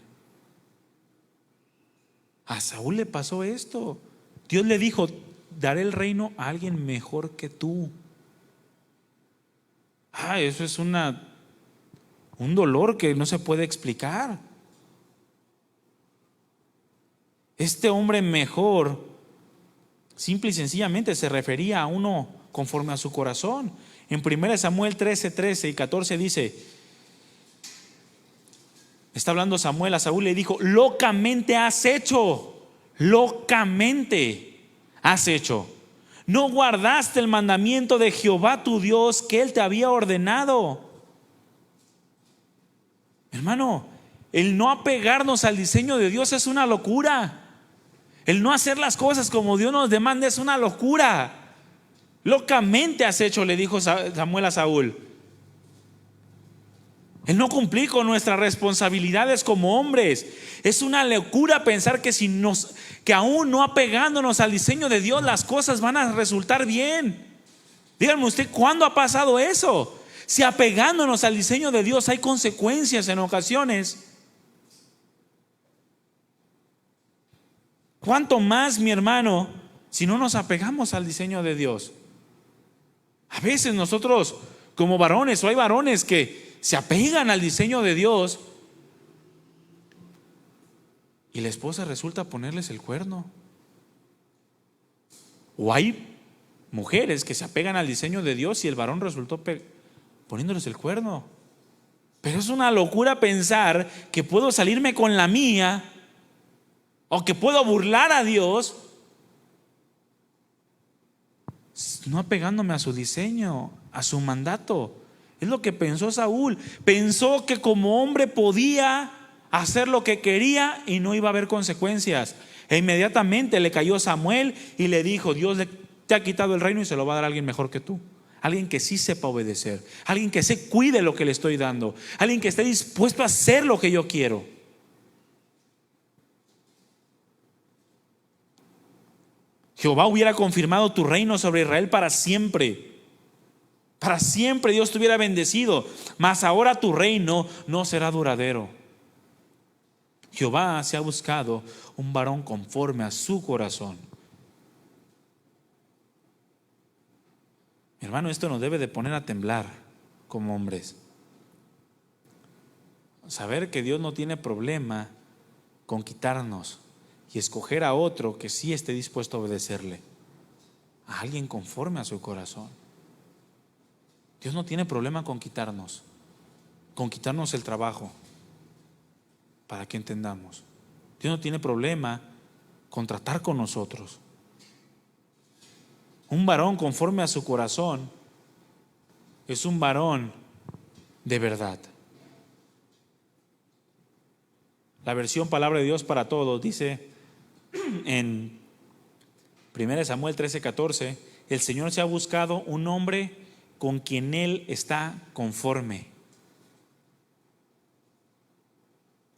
A Saúl le pasó esto. Dios le dijo: daré el reino a alguien mejor que tú. Eso es un dolor que no se puede explicar. Este hombre mejor, simple y sencillamente, se refería a uno conforme a su corazón. En 1 Samuel 13 y 14 dice, está hablando Samuel a Saúl, le dijo: locamente has hecho, locamente has hecho. No guardaste el mandamiento de Jehová tu Dios que Él te había ordenado. Hermano, el no apegarnos al diseño de Dios es una locura. El no hacer las cosas como Dios nos demanda es una locura. Locamente has hecho, le dijo Samuel a Saúl. El no cumplir con nuestras responsabilidades como hombres. Es una locura pensar que aún no apegándonos al diseño de Dios, las cosas van a resultar bien. Díganme usted, ¿cuándo ha pasado eso? Si apegándonos al diseño de Dios hay consecuencias en ocasiones, ¿cuánto más, mi hermano, si no nos apegamos al diseño de Dios? A veces nosotros como varones, o hay varones que se apegan al diseño de Dios y la esposa resulta ponerles el cuerno. O hay mujeres que se apegan al diseño de Dios y el varón resultó poniéndoles el cuerno. Pero es una locura pensar que puedo salirme con la mía, o que puedo burlar a Dios no apegándome a su diseño, a su mandato. Es lo que pensó Saúl. Pensó que como hombre podía hacer lo que quería y no iba a haber consecuencias. E inmediatamente le cayó Samuel y le dijo: Dios te ha quitado el reino y se lo va a dar a alguien mejor que tú. Alguien que sí sepa obedecer, alguien que se cuide lo que le estoy dando, alguien que esté dispuesto a hacer lo que yo quiero. Jehová hubiera confirmado tu reino sobre Israel para siempre. Para siempre Dios te hubiera bendecido, mas ahora tu reino no será duradero. Jehová se ha buscado un varón conforme a su corazón. Mi hermano, esto nos debe de poner a temblar como hombres. Saber que Dios no tiene problema con quitarnos y escoger a otro que sí esté dispuesto a obedecerle, a alguien conforme a su corazón. Dios no tiene problema con quitarnos el trabajo, para que entendamos. Dios no tiene problema con tratar con nosotros. Un varón conforme a su corazón es un varón de verdad. La versión Palabra de Dios para Todos dice en 1 Samuel 13:14: el Señor se ha buscado un hombre con quien Él está conforme.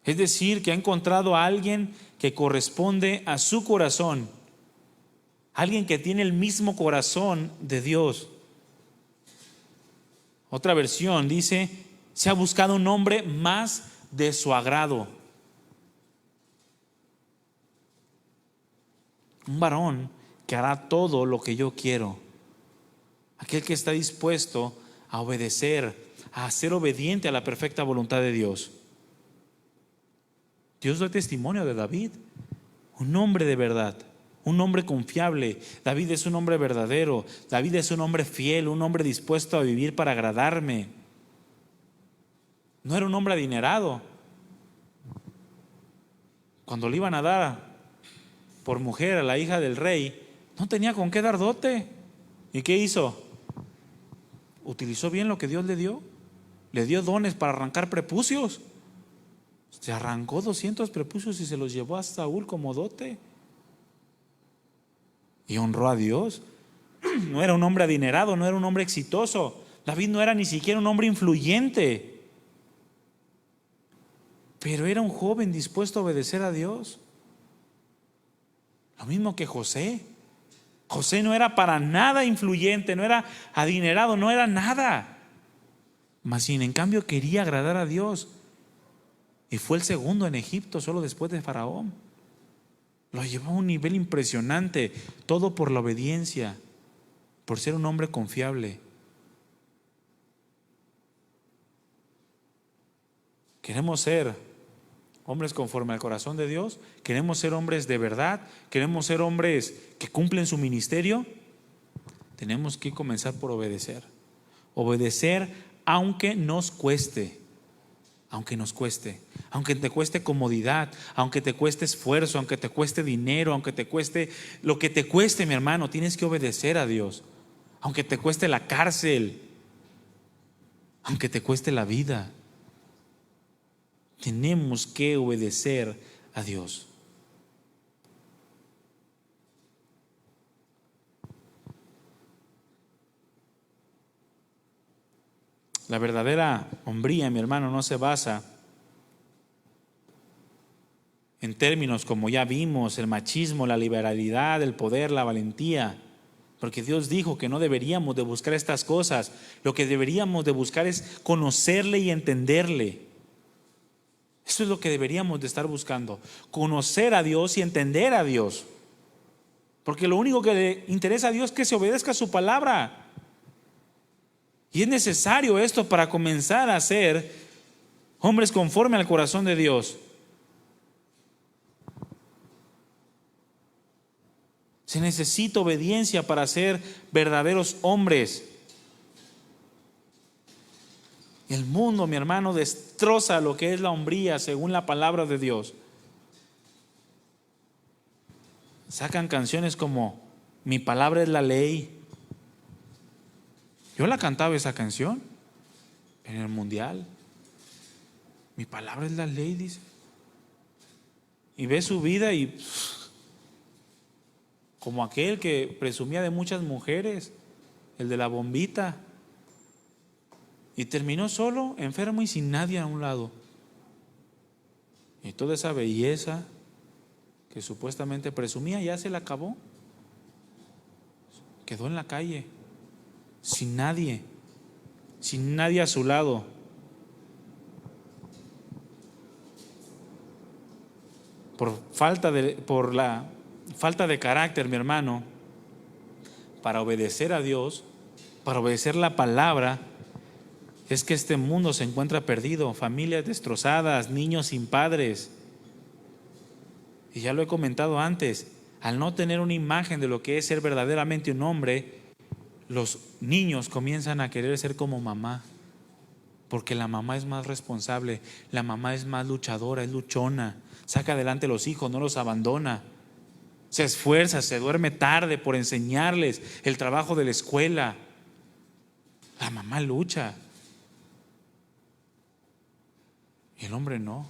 Es decir, que ha encontrado a alguien que corresponde a su corazón, alguien que tiene el mismo corazón de Dios. Otra versión dice: se ha buscado un hombre más de su agrado. Un varón que hará todo lo que yo quiero. Aquel que está dispuesto a obedecer, a ser obediente a la perfecta voluntad de Dios. Dios da testimonio de David, un hombre de verdad, un hombre confiable. David es un hombre verdadero, David es un hombre fiel, un hombre dispuesto a vivir para agradarme. No era un hombre adinerado. Cuando le iban a dar por mujer a la hija del rey, no tenía con qué dar dote. ¿Y qué hizo? Utilizó bien lo que Dios le dio. Le dio dones para arrancar prepucios. Se arrancó 200 prepucios y se los llevó a Saúl como dote. Y honró a Dios. No era un hombre adinerado, no era un hombre exitoso. David no era ni siquiera un hombre influyente. Pero era un joven dispuesto a obedecer a Dios. Lo mismo que José. José no era para nada influyente, no era adinerado, no era nada. Mas sin en cambio quería agradar a Dios. Y fue el segundo en Egipto, solo después de Faraón. Lo llevó a un nivel impresionante, todo por la obediencia, por ser un hombre confiable. Queremos ser hombres conforme al corazón de Dios, queremos ser hombres de verdad, queremos ser hombres que cumplen su ministerio. Tenemos que comenzar por obedecer. Obedecer aunque nos cueste. Aunque nos cueste, aunque te cueste comodidad, aunque te cueste esfuerzo, aunque te cueste dinero, aunque te cueste lo que te cueste, mi hermano, tienes que obedecer a Dios. Aunque te cueste la cárcel, aunque te cueste la vida, tenemos que obedecer a Dios. La verdadera hombría, mi hermano, no se basa en términos como ya vimos, el machismo, la liberalidad, el poder, la valentía. Porque Dios dijo que no deberíamos de buscar estas cosas. Lo que deberíamos de buscar es conocerle y entenderle. Eso es lo que deberíamos de estar buscando. Conocer a Dios y entender a Dios. Porque lo único que le interesa a Dios es que se obedezca a su palabra. Y es necesario esto para comenzar a ser hombres conforme al corazón de Dios. Se necesita obediencia para ser verdaderos hombres. Y el mundo, mi hermano, destroza lo que es la hombría según la palabra de Dios. Sacan canciones como Mi palabra es la ley. Yo la cantaba esa canción en el mundial. Mi palabra es la ley, dice. Y ve su vida y como aquel que presumía de muchas mujeres, el de la bombita, y terminó solo, enfermo y sin nadie a un lado. Y toda esa belleza que supuestamente presumía ya se la acabó. Quedó en la calle, sin nadie a su lado. Por la falta de carácter, mi hermano, para obedecer a Dios, para obedecer la palabra, es que este mundo se encuentra perdido, familias destrozadas, niños sin padres. Y ya lo he comentado antes, al no tener una imagen de lo que es ser verdaderamente un hombre, los niños comienzan a querer ser como mamá, porque la mamá es más responsable, la mamá es más luchadora, es luchona, saca adelante a los hijos, no los abandona, se esfuerza, se duerme tarde por enseñarles el trabajo de la escuela. La mamá lucha y el hombre no.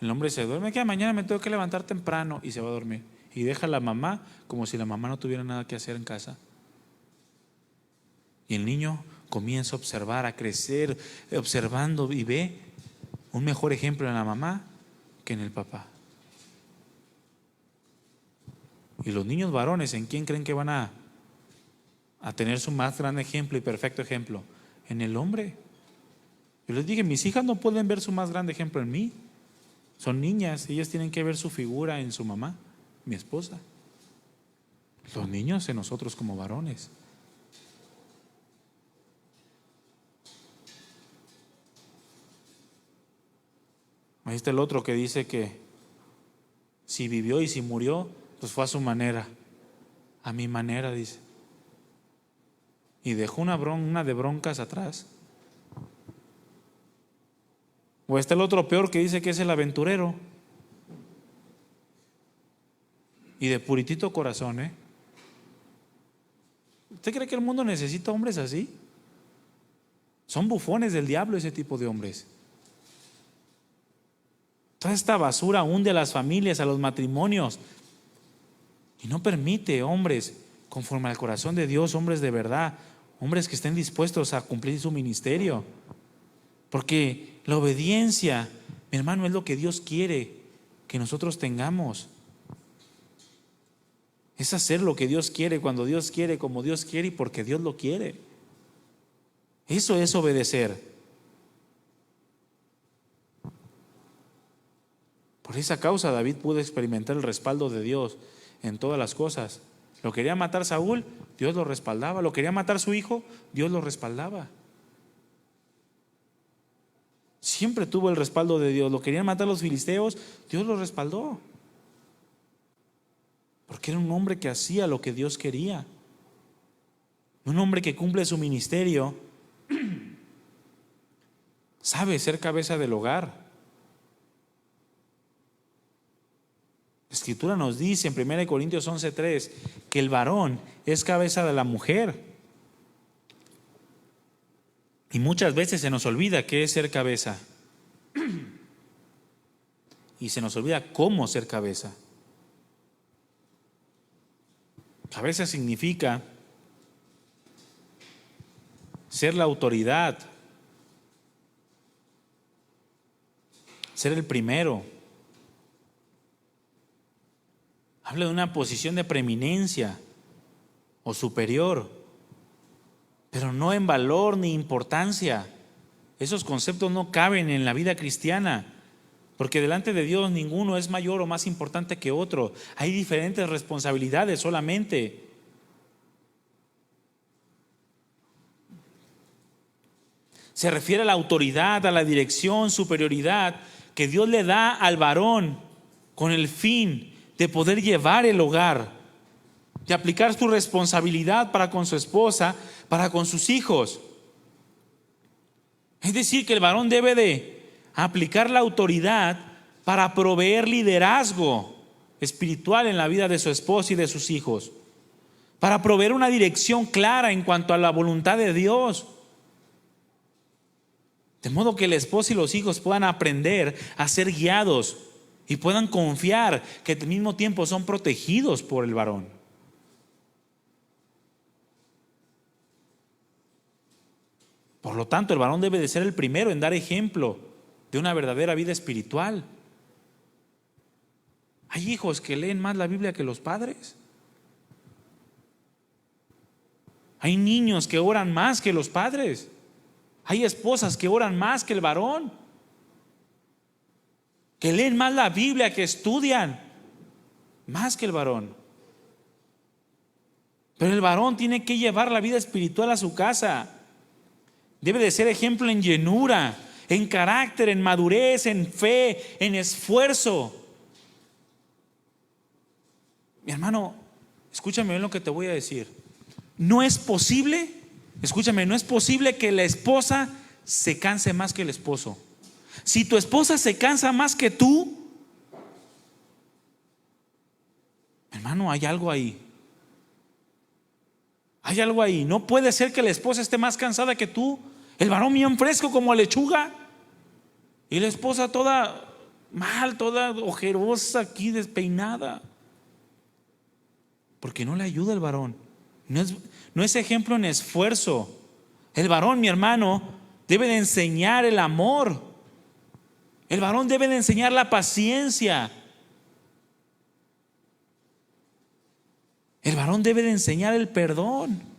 El hombre se duerme, que mañana me tengo que levantar temprano, y se va a dormir y deja a la mamá como si la mamá no tuviera nada que hacer en casa. Y el niño comienza a observar, a crecer, observando, y ve un mejor ejemplo en la mamá que en el papá. Y los niños varones, ¿en quién creen que van a tener su más gran ejemplo y perfecto ejemplo? En el hombre. Yo les dije, mis hijas no pueden ver su más grande ejemplo en mí. Son niñas, ellas tienen que ver su figura en su mamá, mi esposa. Los niños en nosotros como varones. Ahí está el otro que dice que si vivió y si murió, pues fue a su manera. A mi manera, dice. Y dejó una de broncas atrás. O está el otro peor que dice que es el aventurero. Y de puritito corazón, ¿eh? ¿Usted cree que el mundo necesita hombres así? Son bufones del diablo ese tipo de hombres. Toda esta basura hunde a las familias, a los matrimonios. Y no permite hombres conforme al corazón de Dios, hombres de verdad, hombres que estén dispuestos a cumplir su ministerio. Porque la obediencia, mi hermano, es lo que Dios quiere que nosotros tengamos. Es hacer lo que Dios quiere, cuando Dios quiere, como Dios quiere y porque Dios lo quiere. Eso es obedecer. Por esa causa David pudo experimentar el respaldo de Dios en todas las cosas. Lo quería matar Saúl, Dios lo respaldaba. Lo quería matar su hijo, Dios lo respaldaba. Siempre tuvo el respaldo de Dios. Lo querían matar los filisteos, Dios lo respaldó. Porque era un hombre que hacía lo que Dios quería. Un hombre que cumple su ministerio. Sabe ser cabeza del hogar. La Escritura nos dice en 1 Corintios 11:3 que el varón es cabeza de la mujer. Y muchas veces se nos olvida qué es ser cabeza. Y se nos olvida cómo ser cabeza. Cabeza significa ser la autoridad, ser el primero. Habla de una posición de preeminencia o superior, pero no en valor ni importancia. Esos conceptos no caben en la vida cristiana, porque delante de Dios ninguno es mayor o más importante que otro. Hay diferentes responsabilidades solamente. Se refiere a la autoridad, a la dirección, superioridad que Dios le da al varón con el fin de poder llevar el hogar, de aplicar su responsabilidad para con su esposa, para con sus hijos. Es decir, que el varón debe de aplicar la autoridad para proveer liderazgo espiritual en la vida de su esposa y de sus hijos, para proveer una dirección clara en cuanto a la voluntad de Dios, de modo que el esposo y los hijos puedan aprender a ser guiados y puedan confiar que al mismo tiempo son protegidos por el varón. Por lo tanto, el varón debe de ser el primero en dar ejemplo de una verdadera vida espiritual. Hay hijos que leen más la Biblia que los padres. Hay niños que oran más que los padres. Hay esposas que oran más que el varón, que leen más la Biblia, que estudian más que el varón. Pero el varón tiene que llevar la vida espiritual a su casa. Debe de ser ejemplo en llenura, en carácter, en madurez, en fe, en esfuerzo. Mi hermano, escúchame bien lo que te voy a decir. No es posible, escúchame, no es posible que la esposa se canse más que el esposo. Si tu esposa se cansa más que tú, hermano, hay algo ahí. Hay algo ahí. No puede ser que la esposa esté más cansada que tú. El varón bien fresco como lechuga y la esposa toda mal, toda ojerosa aquí, despeinada, porque no le ayuda el varón. No es ejemplo en esfuerzo. El varón, mi hermano, debe de enseñar el amor. El varón debe de enseñar la paciencia. El varón debe de enseñar el perdón.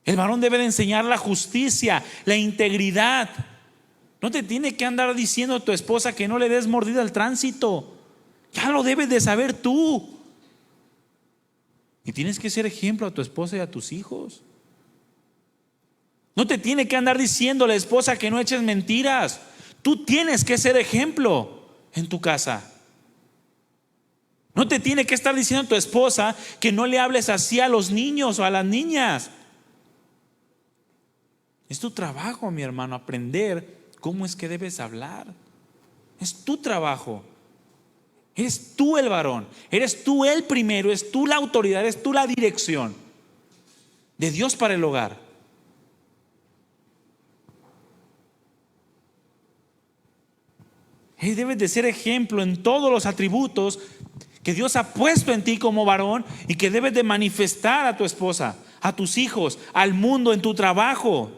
El varón debe de enseñar la justicia, la integridad. No te tiene que andar diciendo a tu esposa que no le des mordida al tránsito. Ya lo debes de saber tú. Y tienes que ser ejemplo a tu esposa y a tus hijos. No te tiene que andar diciendo la esposa que no eches mentiras. Tú tienes que ser ejemplo en tu casa. No te tiene que estar diciendo tu esposa que no le hables así a los niños o a las niñas. Es tu trabajo, mi hermano, aprender cómo es que debes hablar. Es tu trabajo. Eres tú el varón, eres tú el primero, eres tú la autoridad, eres tú la dirección de Dios para el hogar. Y debes de ser ejemplo en todos los atributos que Dios ha puesto en ti como varón y que debes de manifestar a tu esposa, a tus hijos, al mundo, en tu trabajo.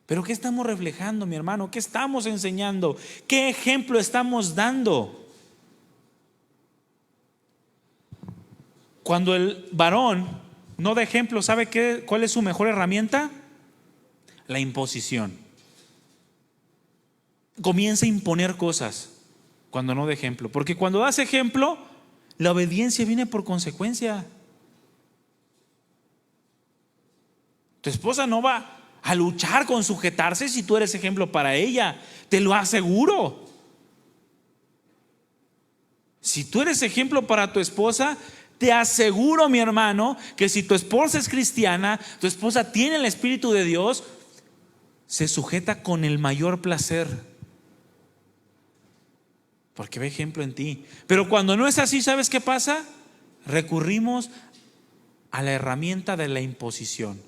Pero ¿qué estamos reflejando, mi hermano? ¿Qué estamos enseñando? ¿Qué ejemplo estamos dando? Cuando el varón no da ejemplo, ¿sabe cuál es su mejor herramienta? La imposición. Comienza a imponer cosas cuando no da ejemplo. Porque cuando das ejemplo, la obediencia viene por consecuencia. Tu esposa no va a luchar con sujetarse si tú eres ejemplo para ella. Te lo aseguro. Si tú eres ejemplo para tu esposa, te aseguro, mi hermano, que si tu esposa es cristiana, tu esposa tiene el Espíritu de Dios, se sujeta con el mayor placer, porque ve ejemplo en ti. Pero cuando no es así, ¿sabes qué pasa? Recurrimos a la herramienta de la imposición.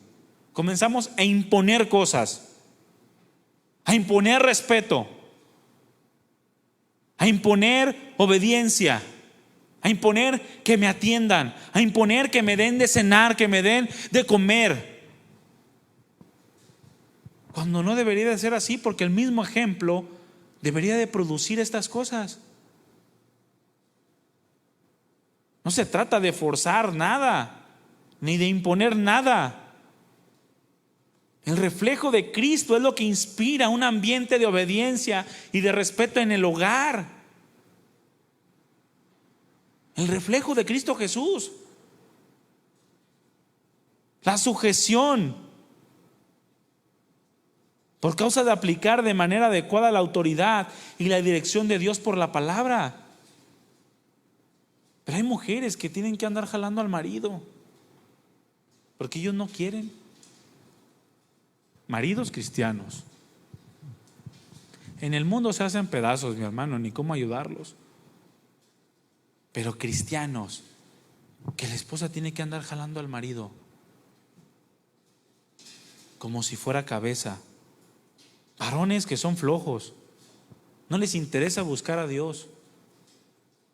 Comenzamos a imponer cosas, a imponer respeto, a imponer obediencia, a imponer que me atiendan, a imponer que me den de cenar, que me den de comer. Cuando no debería de ser así, porque el mismo ejemplo debería de producir estas cosas. No se trata de forzar nada, ni de imponer nada. El reflejo de Cristo es lo que inspira un ambiente de obediencia y de respeto en el hogar. El reflejo de Cristo Jesús. La sujeción. Por causa de aplicar de manera adecuada la autoridad y la dirección de Dios por la palabra. Pero hay mujeres que tienen que andar jalando al marido porque ellos no quieren. Maridos cristianos. En el mundo se hacen pedazos, mi hermano, ni cómo ayudarlos. Pero cristianos, que la esposa tiene que andar jalando al marido como si fuera cabeza. Varones que son flojos, no les interesa buscar a Dios,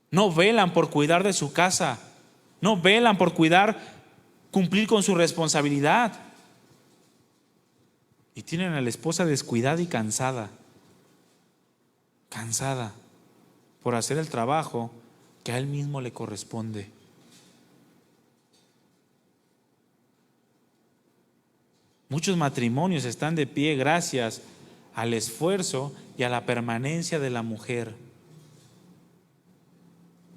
no velan por cuidar de su casa, no velan por cumplir con su responsabilidad, y tienen a la esposa descuidada y cansada por hacer el trabajo que a él mismo le corresponde. Muchos matrimonios están de pie gracias al esfuerzo y a la permanencia de la mujer.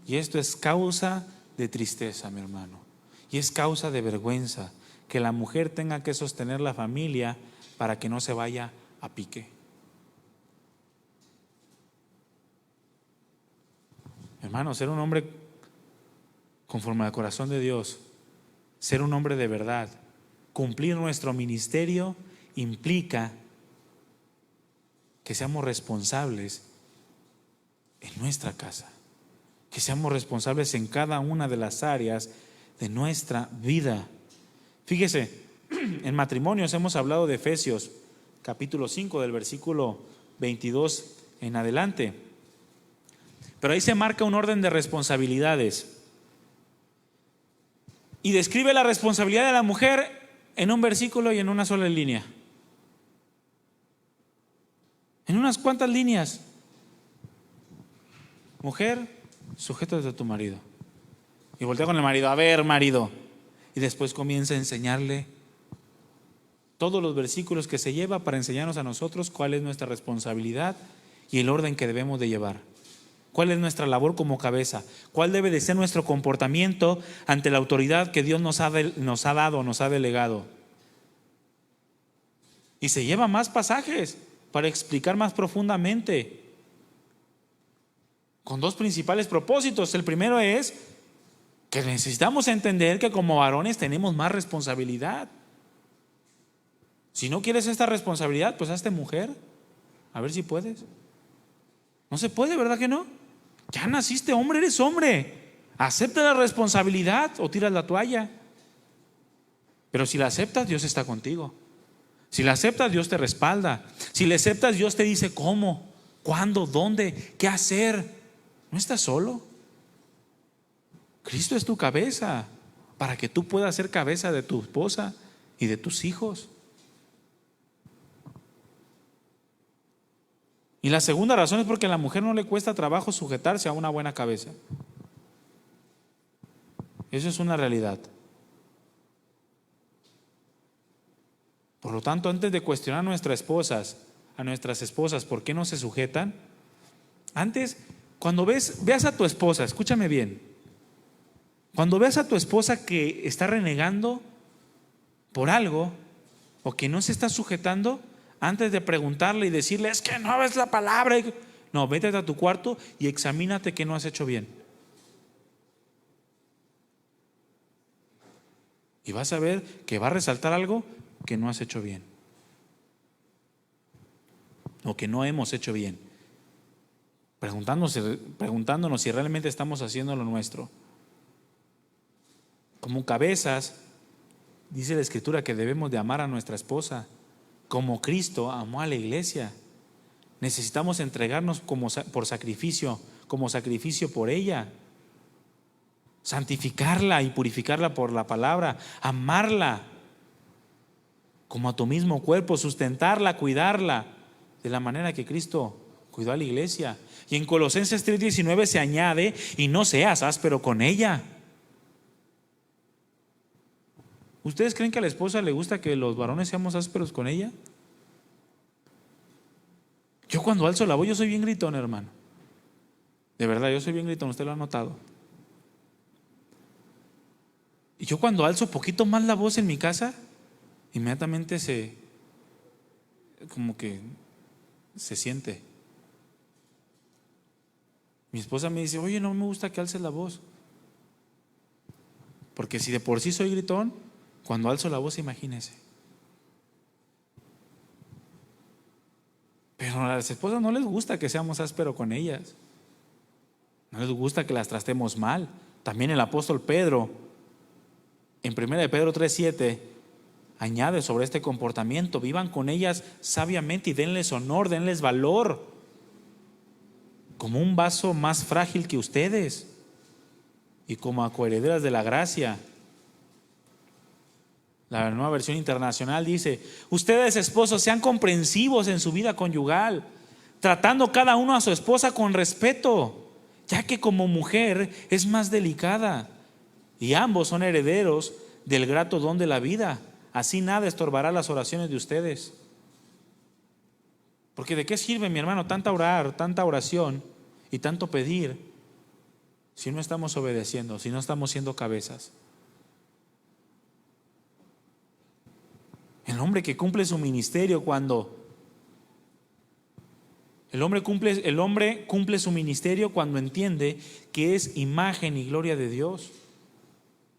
Y esto es causa de tristeza, mi hermano. Y es causa de vergüenza que la mujer tenga que sostener la familia para que no se vaya a pique. Hermano, ser un hombre conforme al corazón de Dios, ser un hombre de verdad, cumplir nuestro ministerio implica que seamos responsables en nuestra casa, que seamos responsables en cada una de las áreas de nuestra vida. Fíjese, en matrimonios hemos hablado de Efesios capítulo 5 del versículo 22 en adelante, pero ahí se marca un orden de responsabilidades y describe la responsabilidad de la mujer en un versículo y en una sola línea. En unas cuantas líneas. Mujer, sujétate a tu marido. Y voltea con el marido, a ver, marido. Y después comienza a enseñarle todos los versículos que se lleva para enseñarnos a nosotros cuál es nuestra responsabilidad y el orden que debemos de llevar. ¿Cuál es nuestra labor como cabeza? ¿Cuál debe de ser nuestro comportamiento ante la autoridad que Dios nos ha dado, nos ha delegado? Y se lleva más pasajes para explicar más profundamente, con dos principales propósitos. El primero es que necesitamos entender que como varones tenemos más responsabilidad. Si no quieres esta responsabilidad, pues hazte mujer, a ver si puedes. No se puede, ¿verdad que no? Ya naciste hombre, eres hombre. Acepta la responsabilidad o tiras la toalla. Pero si la aceptas, Dios está contigo. Si la aceptas, Dios te respalda. Si la aceptas, Dios te dice cómo, cuándo, dónde, qué hacer. No estás solo. Cristo es tu cabeza para que tú puedas ser cabeza de tu esposa y de tus hijos. Y la segunda razón es porque a la mujer no le cuesta trabajo sujetarse a una buena cabeza. Eso es una realidad. Por lo tanto, antes de cuestionar a nuestras esposas, ¿por qué no se sujetan? Antes, cuando veas a tu esposa, escúchame bien, cuando veas a tu esposa que está renegando por algo o que no se está sujetando, antes de preguntarle y decirle, es que no ves la palabra. No, vete a tu cuarto y examínate que no has hecho bien. Y vas a ver que va a resaltar algo que no has hecho bien. O que no hemos hecho bien. Preguntándonos si realmente estamos haciendo lo nuestro. Como cabezas, dice la Escritura que debemos de amar a nuestra esposa como Cristo amó a la iglesia. Necesitamos entregarnos por sacrificio, como sacrificio por ella. Santificarla y purificarla por la palabra. Amarla como a tu mismo cuerpo. Sustentarla, cuidarla de la manera que Cristo cuidó a la iglesia. Y en Colosenses 3:19 se añade, y no seas áspero con ella. ¿Ustedes creen que a la esposa le gusta que los varones seamos ásperos con ella? Yo cuando alzo la voz, yo soy bien gritón, hermano. De verdad, yo soy bien gritón, usted lo ha notado. Y yo cuando alzo poquito más la voz en mi casa, inmediatamente como que se siente. Mi esposa me dice, oye, no me gusta que alces la voz. Porque si de por sí soy gritón, cuando alzo la voz, imagínese. Pero a las esposas no les gusta que seamos ásperos con ellas. No les gusta que las tratemos mal. También el apóstol Pedro, en 1 Pedro 3:7, añade sobre este comportamiento: vivan con ellas sabiamente y denles honor, denles valor, como un vaso más frágil que ustedes y como coherederas de la gracia. La Nueva Versión Internacional dice: ustedes, esposos, sean comprensivos en su vida conyugal, tratando cada uno a su esposa con respeto, ya que como mujer es más delicada y ambos son herederos del grato don de la vida. Así nada estorbará las oraciones de ustedes. Porque ¿de qué sirve, mi hermano, tanta oración y tanto pedir si no estamos obedeciendo, si no estamos siendo cabezas? El hombre que cumple su ministerio el hombre cumple su ministerio cuando entiende que es imagen y gloria de Dios.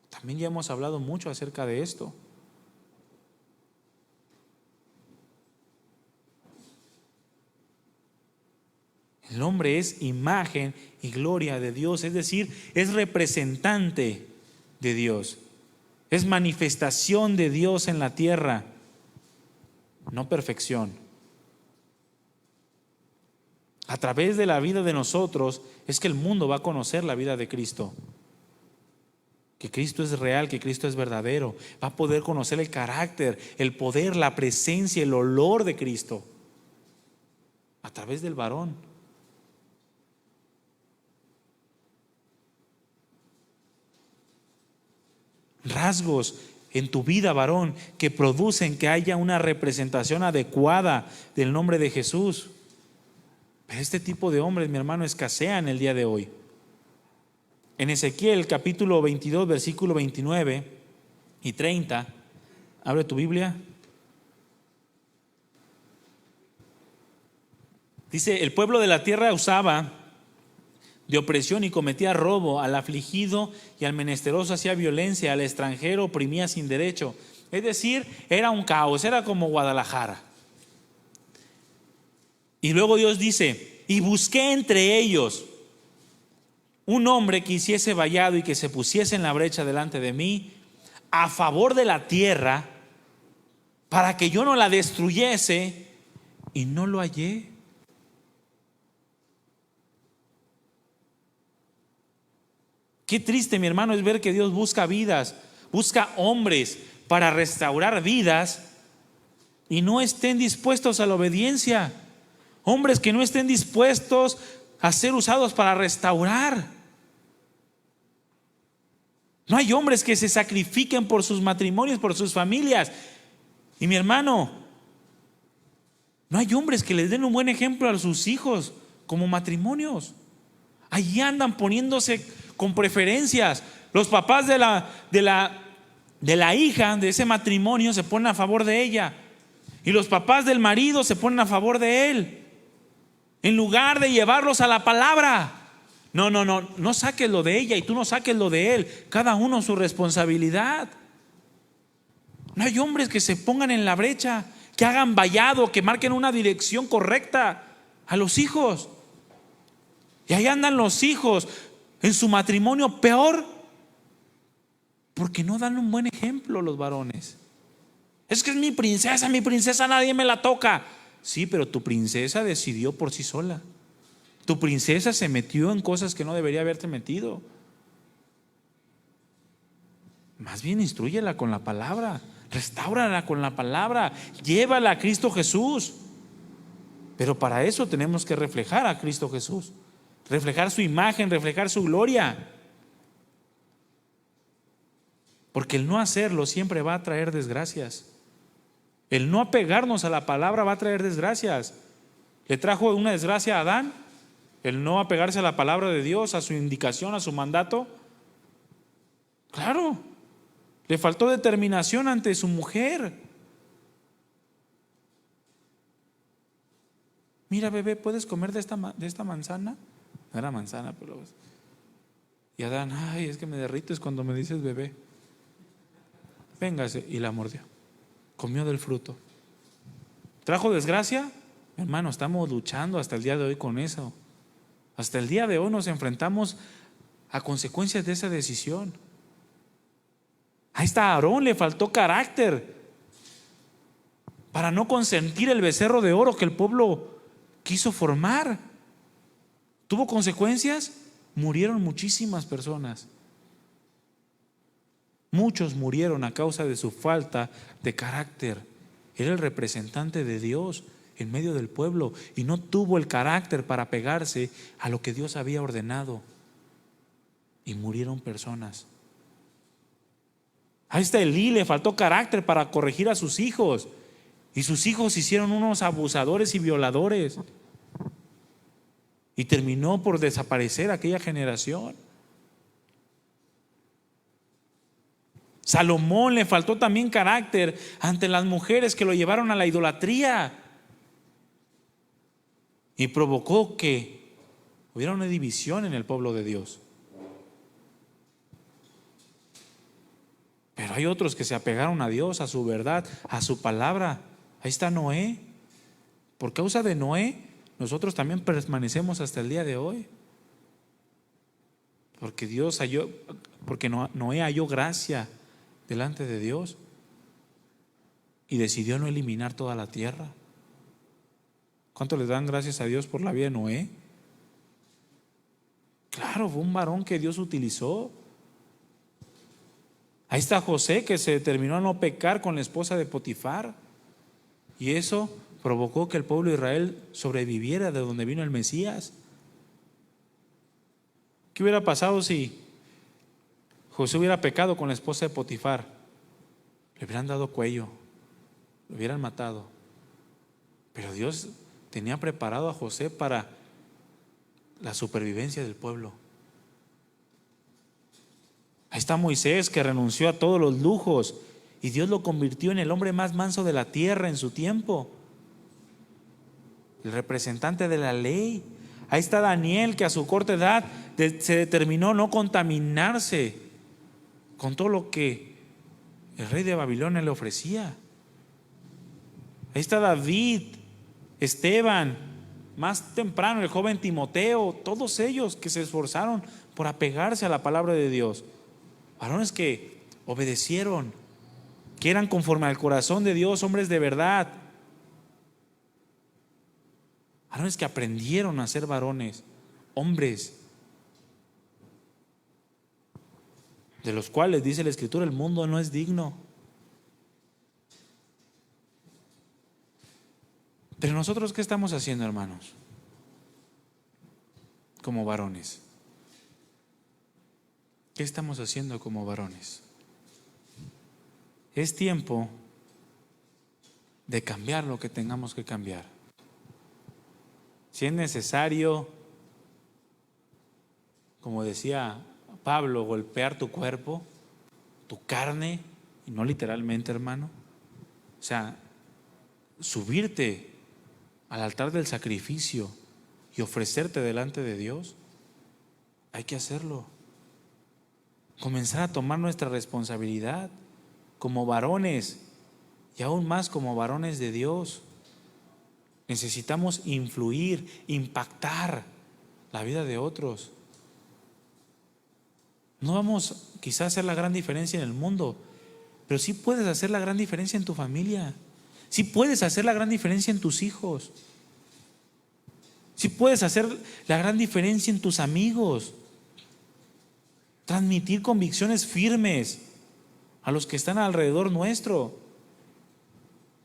También ya hemos hablado mucho acerca de esto. El hombre es imagen y gloria de Dios, es decir, es representante de Dios, es manifestación de Dios en la tierra, no perfección. A través de la vida de nosotros es que el mundo va a conocer la vida de Cristo, que Cristo es real, que Cristo es verdadero. Va a poder conocer el carácter, el poder, la presencia, el olor de Cristo a través del varón. Rasgos en tu vida, varón, que producen que haya una representación adecuada del nombre de Jesús. Pero este tipo de hombres, mi hermano, escasean el día de hoy. En Ezequiel capítulo 22, versículo 29 y 30, abre tu Biblia. Dice: el pueblo de la tierra usaba de opresión y cometía robo, al afligido y al menesteroso hacía violencia, al extranjero oprimía sin derecho. Es decir, era un caos, era como Guadalajara. Y luego Dios dice: y busqué entre ellos un hombre que hiciese vallado y que se pusiese en la brecha delante de mí a favor de la tierra, para que yo no la destruyese, y no lo hallé. Qué triste, mi hermano, es ver que Dios busca vidas, busca hombres para restaurar vidas y no estén dispuestos a la obediencia. Hombres que no estén dispuestos a ser usados para restaurar. No hay hombres que se sacrifiquen por sus matrimonios, por sus familias. Y mi hermano, no hay hombres que les den un buen ejemplo a sus hijos como matrimonios. Allí andan poniéndose con preferencias. Los papás de la hija de ese matrimonio se ponen a favor de ella, y los papás del marido se ponen a favor de él, en lugar de llevarlos a la palabra. No saques lo de ella y tú no saques lo de él, cada uno su responsabilidad. No hay hombres que se pongan en la brecha, que hagan vallado, que marquen una dirección correcta a los hijos. Y ahí andan los hijos en su matrimonio peor, porque no dan un buen ejemplo los varones. Es que es mi princesa nadie me la toca. Sí, pero tu princesa decidió por sí sola. Tu princesa se metió en cosas que no debería haberte metido. Más bien instrúyela con la palabra, restáurala con la palabra, llévala a Cristo Jesús. Pero para eso tenemos que reflejar a Cristo Jesús, reflejar su imagen, reflejar su gloria. Porque el no hacerlo siempre va a traer desgracias. El no apegarnos a la palabra va a traer desgracias. ¿Le trajo una desgracia a Adán el no apegarse a la palabra de Dios, a su indicación, a su mandato? Claro. Le faltó determinación ante su mujer. Mira, bebé, ¿puedes comer de esta manzana? No era manzana, pero... Y Adán: ay, es que me derrites cuando me dices bebé. Véngase, y la mordió. Comió del fruto. ¿Trajo desgracia? Hermano, estamos luchando hasta el día de hoy con eso. Hasta el día de hoy nos enfrentamos a consecuencias de esa decisión. Ahí está Aarón, le faltó carácter para no consentir el becerro de oro que el pueblo quiso formar. ¿Tuvo consecuencias? Murieron muchísimas personas. Muchos murieron a causa de su falta de carácter. Era el representante de Dios en medio del pueblo y no tuvo el carácter para pegarse a lo que Dios había ordenado. Y murieron personas. Ahí está Elí, le faltó carácter para corregir a sus hijos. Y sus hijos se hicieron unos abusadores y violadores. Y terminó por desaparecer aquella generación. Salomón le faltó también carácter ante las mujeres que lo llevaron a la idolatría. Y provocó que hubiera una división en el pueblo de Dios. Pero hay otros que se apegaron a Dios, a su verdad, a su palabra. Ahí está Noé. Por causa de Noé, nosotros también permanecemos hasta el día de hoy. Porque Noé halló gracia delante de Dios y decidió no eliminar toda la tierra. ¿Cuánto le dan gracias a Dios por la vida de Noé? Claro, fue un varón que Dios utilizó. Ahí está José, que se determinó a no pecar con la esposa de Potifar, y eso provocó que el pueblo de Israel sobreviviera de donde vino el Mesías. ¿Qué hubiera pasado si José hubiera pecado con la esposa de Potifar? Le hubieran dado cuello, lo hubieran matado. Pero Dios tenía preparado a José para la supervivencia del pueblo. Ahí está Moisés, que renunció a todos los lujos y Dios lo convirtió en el hombre más manso de la tierra en su tiempo, el representante de la ley. Ahí está Daniel, que a su corta edad se determinó no contaminarse con todo lo que el rey de Babilonia le ofrecía. Ahí está David, Esteban, más temprano el joven Timoteo, todos ellos que se esforzaron por apegarse a la palabra de Dios. Varones que obedecieron, que eran conforme al corazón de Dios, hombres de verdad. Varones que aprendieron a ser varones, hombres, de los cuales dice la Escritura, el mundo no es digno. Pero nosotros, ¿qué estamos haciendo, hermanos? Como varones. ¿Qué estamos haciendo como varones? Es tiempo de cambiar lo que tengamos que cambiar. Si es necesario, como decía Pablo, golpear tu cuerpo, tu carne, y no literalmente, hermano. O sea, subirte al altar del sacrificio y ofrecerte delante de Dios, hay que hacerlo. Comenzar a tomar nuestra responsabilidad como varones y aún más como varones de Dios. Necesitamos influir, impactar la vida de otros. No vamos quizás a hacer la gran diferencia en el mundo, pero sí puedes hacer la gran diferencia en tu familia. Sí puedes hacer la gran diferencia en tus hijos. Sí puedes hacer la gran diferencia en tus amigos. Transmitir convicciones firmes a los que están alrededor nuestro.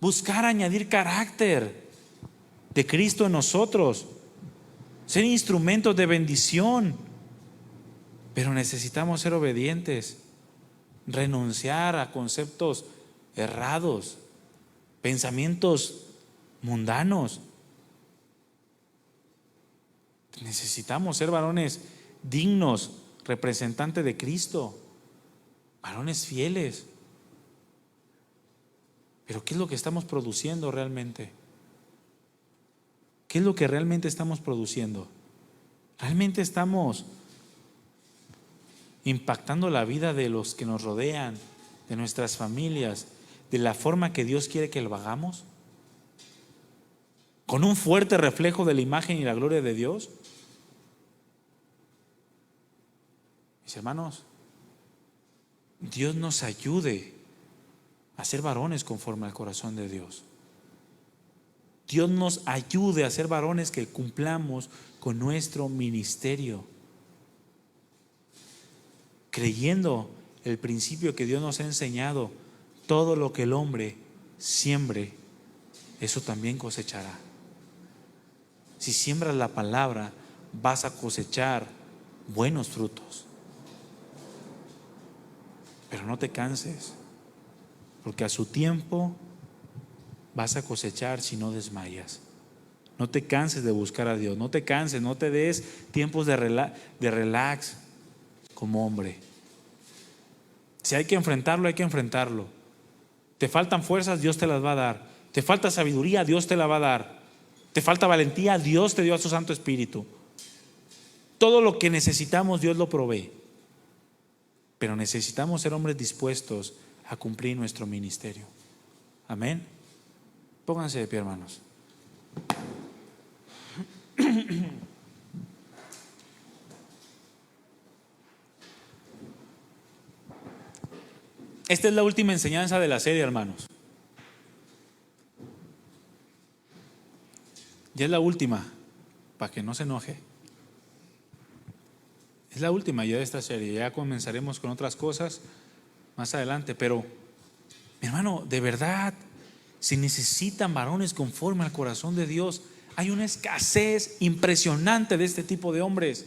Buscar añadir carácter de Cristo en nosotros. Ser instrumentos de bendición. Pero necesitamos ser obedientes. Renunciar a conceptos errados, pensamientos mundanos. Necesitamos ser varones dignos, representantes de Cristo, varones fieles. Pero ¿qué es lo que estamos produciendo realmente? ¿Qué es lo que realmente estamos produciendo? ¿Realmente estamos impactando la vida de los que nos rodean, de nuestras familias, de la forma que Dios quiere que lo hagamos? ¿Con un fuerte reflejo de la imagen y la gloria de Dios? Mis hermanos, Dios nos ayude a ser varones conforme al corazón de Dios. Dios nos ayude a ser varones que cumplamos con nuestro ministerio, creyendo el principio que Dios nos ha enseñado: todo lo que el hombre siembre, eso también cosechará. Si siembras la palabra, vas a cosechar buenos frutos. Pero no te canses, porque a su tiempo vas a cosechar si no desmayas. No te canses de buscar a Dios, no te canses, no te des tiempos de relax como hombre. Si hay que enfrentarlo, hay que enfrentarlo. Te faltan fuerzas, Dios te las va a dar. Te falta sabiduría, Dios te la va a dar. Te falta valentía, Dios te dio a su Santo Espíritu. Todo lo que necesitamos, Dios lo provee. Pero necesitamos ser hombres dispuestos a cumplir nuestro ministerio. Amén. Pónganse de pie, hermanos. Esta es la última enseñanza de la serie, hermanos. Ya es la última, para que no se enoje. Es la última ya de esta serie. Ya comenzaremos con otras cosas más adelante. Pero, mi hermano, de verdad, si necesitan varones conforme al corazón de Dios, hay una escasez impresionante de este tipo de hombres.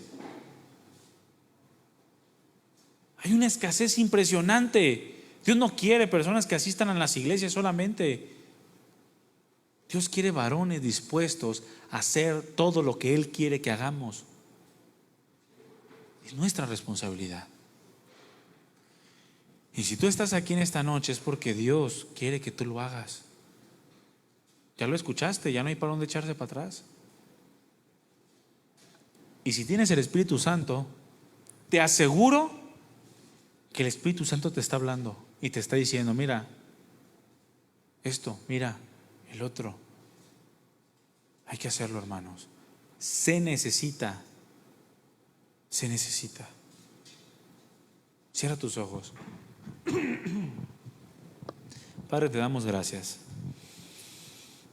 Hay una escasez impresionante. Dios no quiere personas que asistan a las iglesias solamente. Dios quiere varones dispuestos a hacer todo lo que Él quiere que hagamos. Es nuestra responsabilidad. Y si tú estás aquí en esta noche es porque Dios quiere que tú lo hagas. Ya lo escuchaste, ya no hay para dónde echarse para atrás. Y si tienes el Espíritu Santo, te aseguro que el Espíritu Santo te está hablando y te está diciendo: mira esto, mira el otro. Hay que hacerlo, hermanos. Se necesita. Cierra tus ojos. Padre, te damos gracias.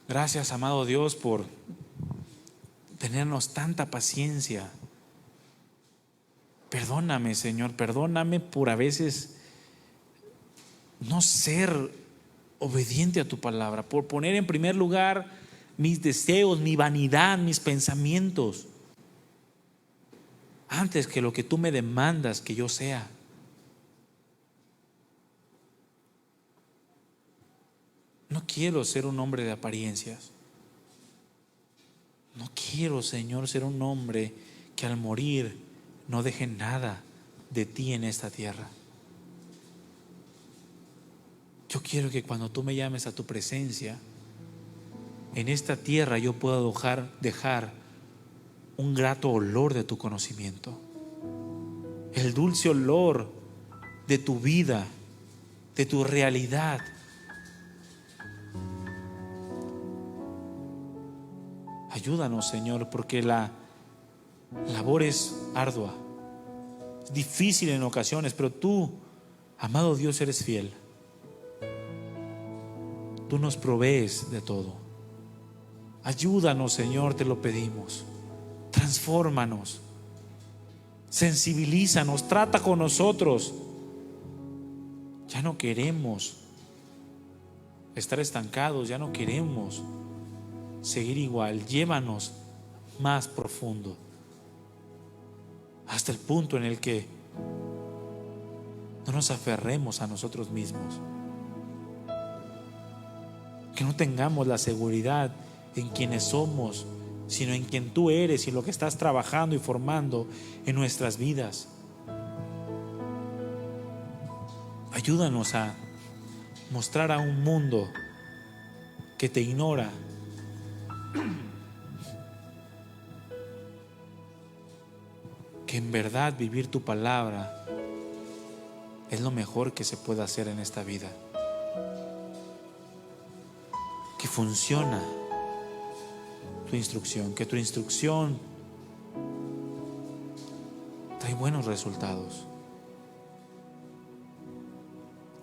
Gracias, amado Dios, por tenernos tanta paciencia. Perdóname, Señor, perdóname por a veces no ser obediente a tu palabra, por poner en primer lugar mis deseos, mi vanidad, mis pensamientos, antes que lo que tú me demandas que yo sea. No quiero ser un hombre de apariencias. No quiero, Señor, ser un hombre que al morir no deje nada de ti en esta tierra. Yo quiero que cuando tú me llames a tu presencia, en esta tierra yo pueda dejar un grato olor de tu conocimiento, el dulce olor de tu vida, de tu realidad. Ayúdanos, Señor, porque la labor es ardua, es difícil en ocasiones, pero tú, amado Dios, eres fiel. Tú nos provees de todo. Ayúdanos, Señor, te lo pedimos. Transfórmanos, sensibilízanos, trata con nosotros. Ya no queremos estar estancados, ya no queremos seguir igual. Llévanos más profundo, hasta el punto en el que no nos aferremos a nosotros mismos, que no tengamos la seguridad en quienes somos, sino en quien tú eres y lo que estás trabajando y formando en nuestras vidas. Ayúdanos a mostrar a un mundo que te ignora que en verdad vivir tu palabra es lo mejor que se puede hacer en esta vida, que funciona tu instrucción, que tu instrucción trae buenos resultados.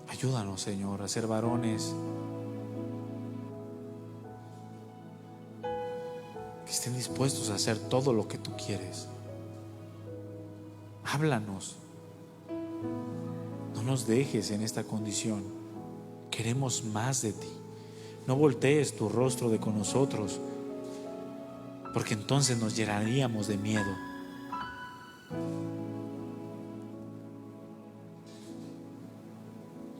Ayúdanos, Señor, a ser varones que estén dispuestos a hacer todo lo que tú quieres. Háblanos, no nos dejes en esta condición. Queremos más de ti. No voltees tu rostro de con nosotros, porque entonces nos llenaríamos de miedo.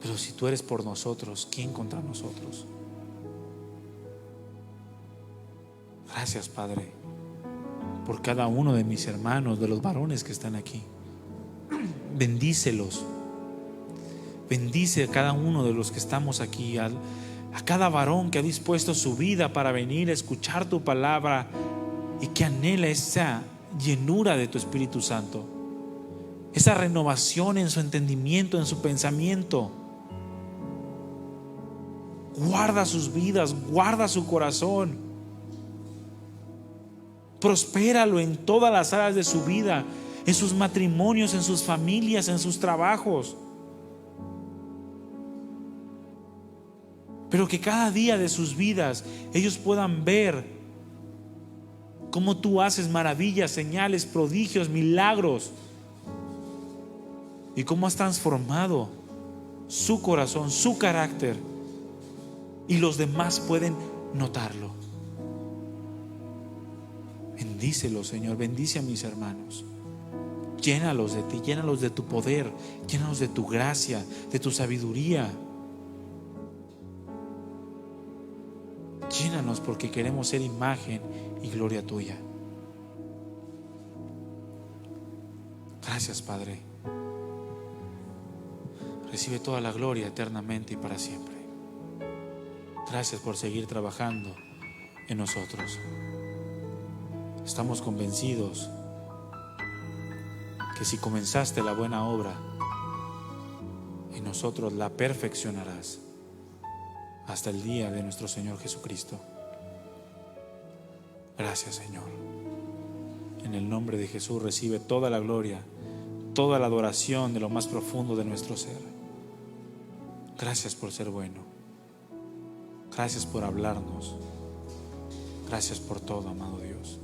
Pero si tú eres por nosotros, ¿quién contra nosotros? Gracias, Padre, por cada uno de mis hermanos, de los varones que están aquí. Bendícelos. Bendice a cada uno de los que estamos aquí, a cada varón que ha dispuesto su vida para venir a escuchar tu palabra y que anhela esa llenura de tu Espíritu Santo, esa renovación en su entendimiento, en su pensamiento. Guarda sus vidas, guarda su corazón, prospéralo en todas las áreas de su vida, en sus matrimonios, en sus familias, en sus trabajos. Pero que cada día de sus vidas ellos puedan ver cómo tú haces maravillas, señales, prodigios, milagros, y cómo has transformado su corazón, su carácter, y los demás pueden notarlo. Bendícelos, Señor, bendice a mis hermanos. Llénalos de ti, llénalos de tu poder, llénalos de tu gracia, de tu sabiduría. Llénanos porque queremos ser imagen y gloria tuya. Gracias, Padre. Recibe toda la gloria eternamente y para siempre. Gracias por seguir trabajando en nosotros. Estamos convencidos que si comenzaste la buena obra, en nosotros la perfeccionarás hasta el día de nuestro Señor Jesucristo. Gracias, Señor. En el nombre de Jesús recibe toda la gloria, toda la adoración de lo más profundo de nuestro ser. Gracias por ser bueno. Gracias por hablarnos. Gracias por todo, amado Dios.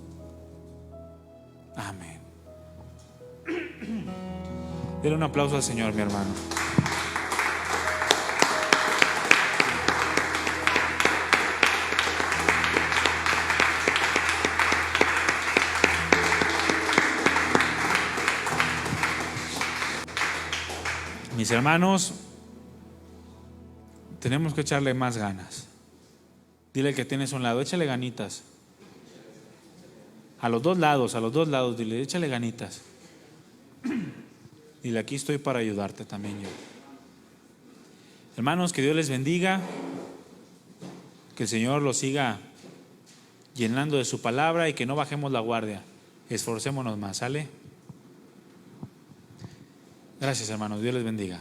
Amén. Denle un aplauso al Señor, mi hermano. Mis hermanos, tenemos que echarle más ganas. Dile al que tienes a un lado, échale ganitas. A los dos lados, dile, échale ganitas. Dile, aquí estoy para ayudarte también yo. Hermanos, que Dios les bendiga. Que el Señor los siga llenando de su palabra y que no bajemos la guardia. Esforcémonos más, ¿sale? Gracias, hermanos. Dios les bendiga.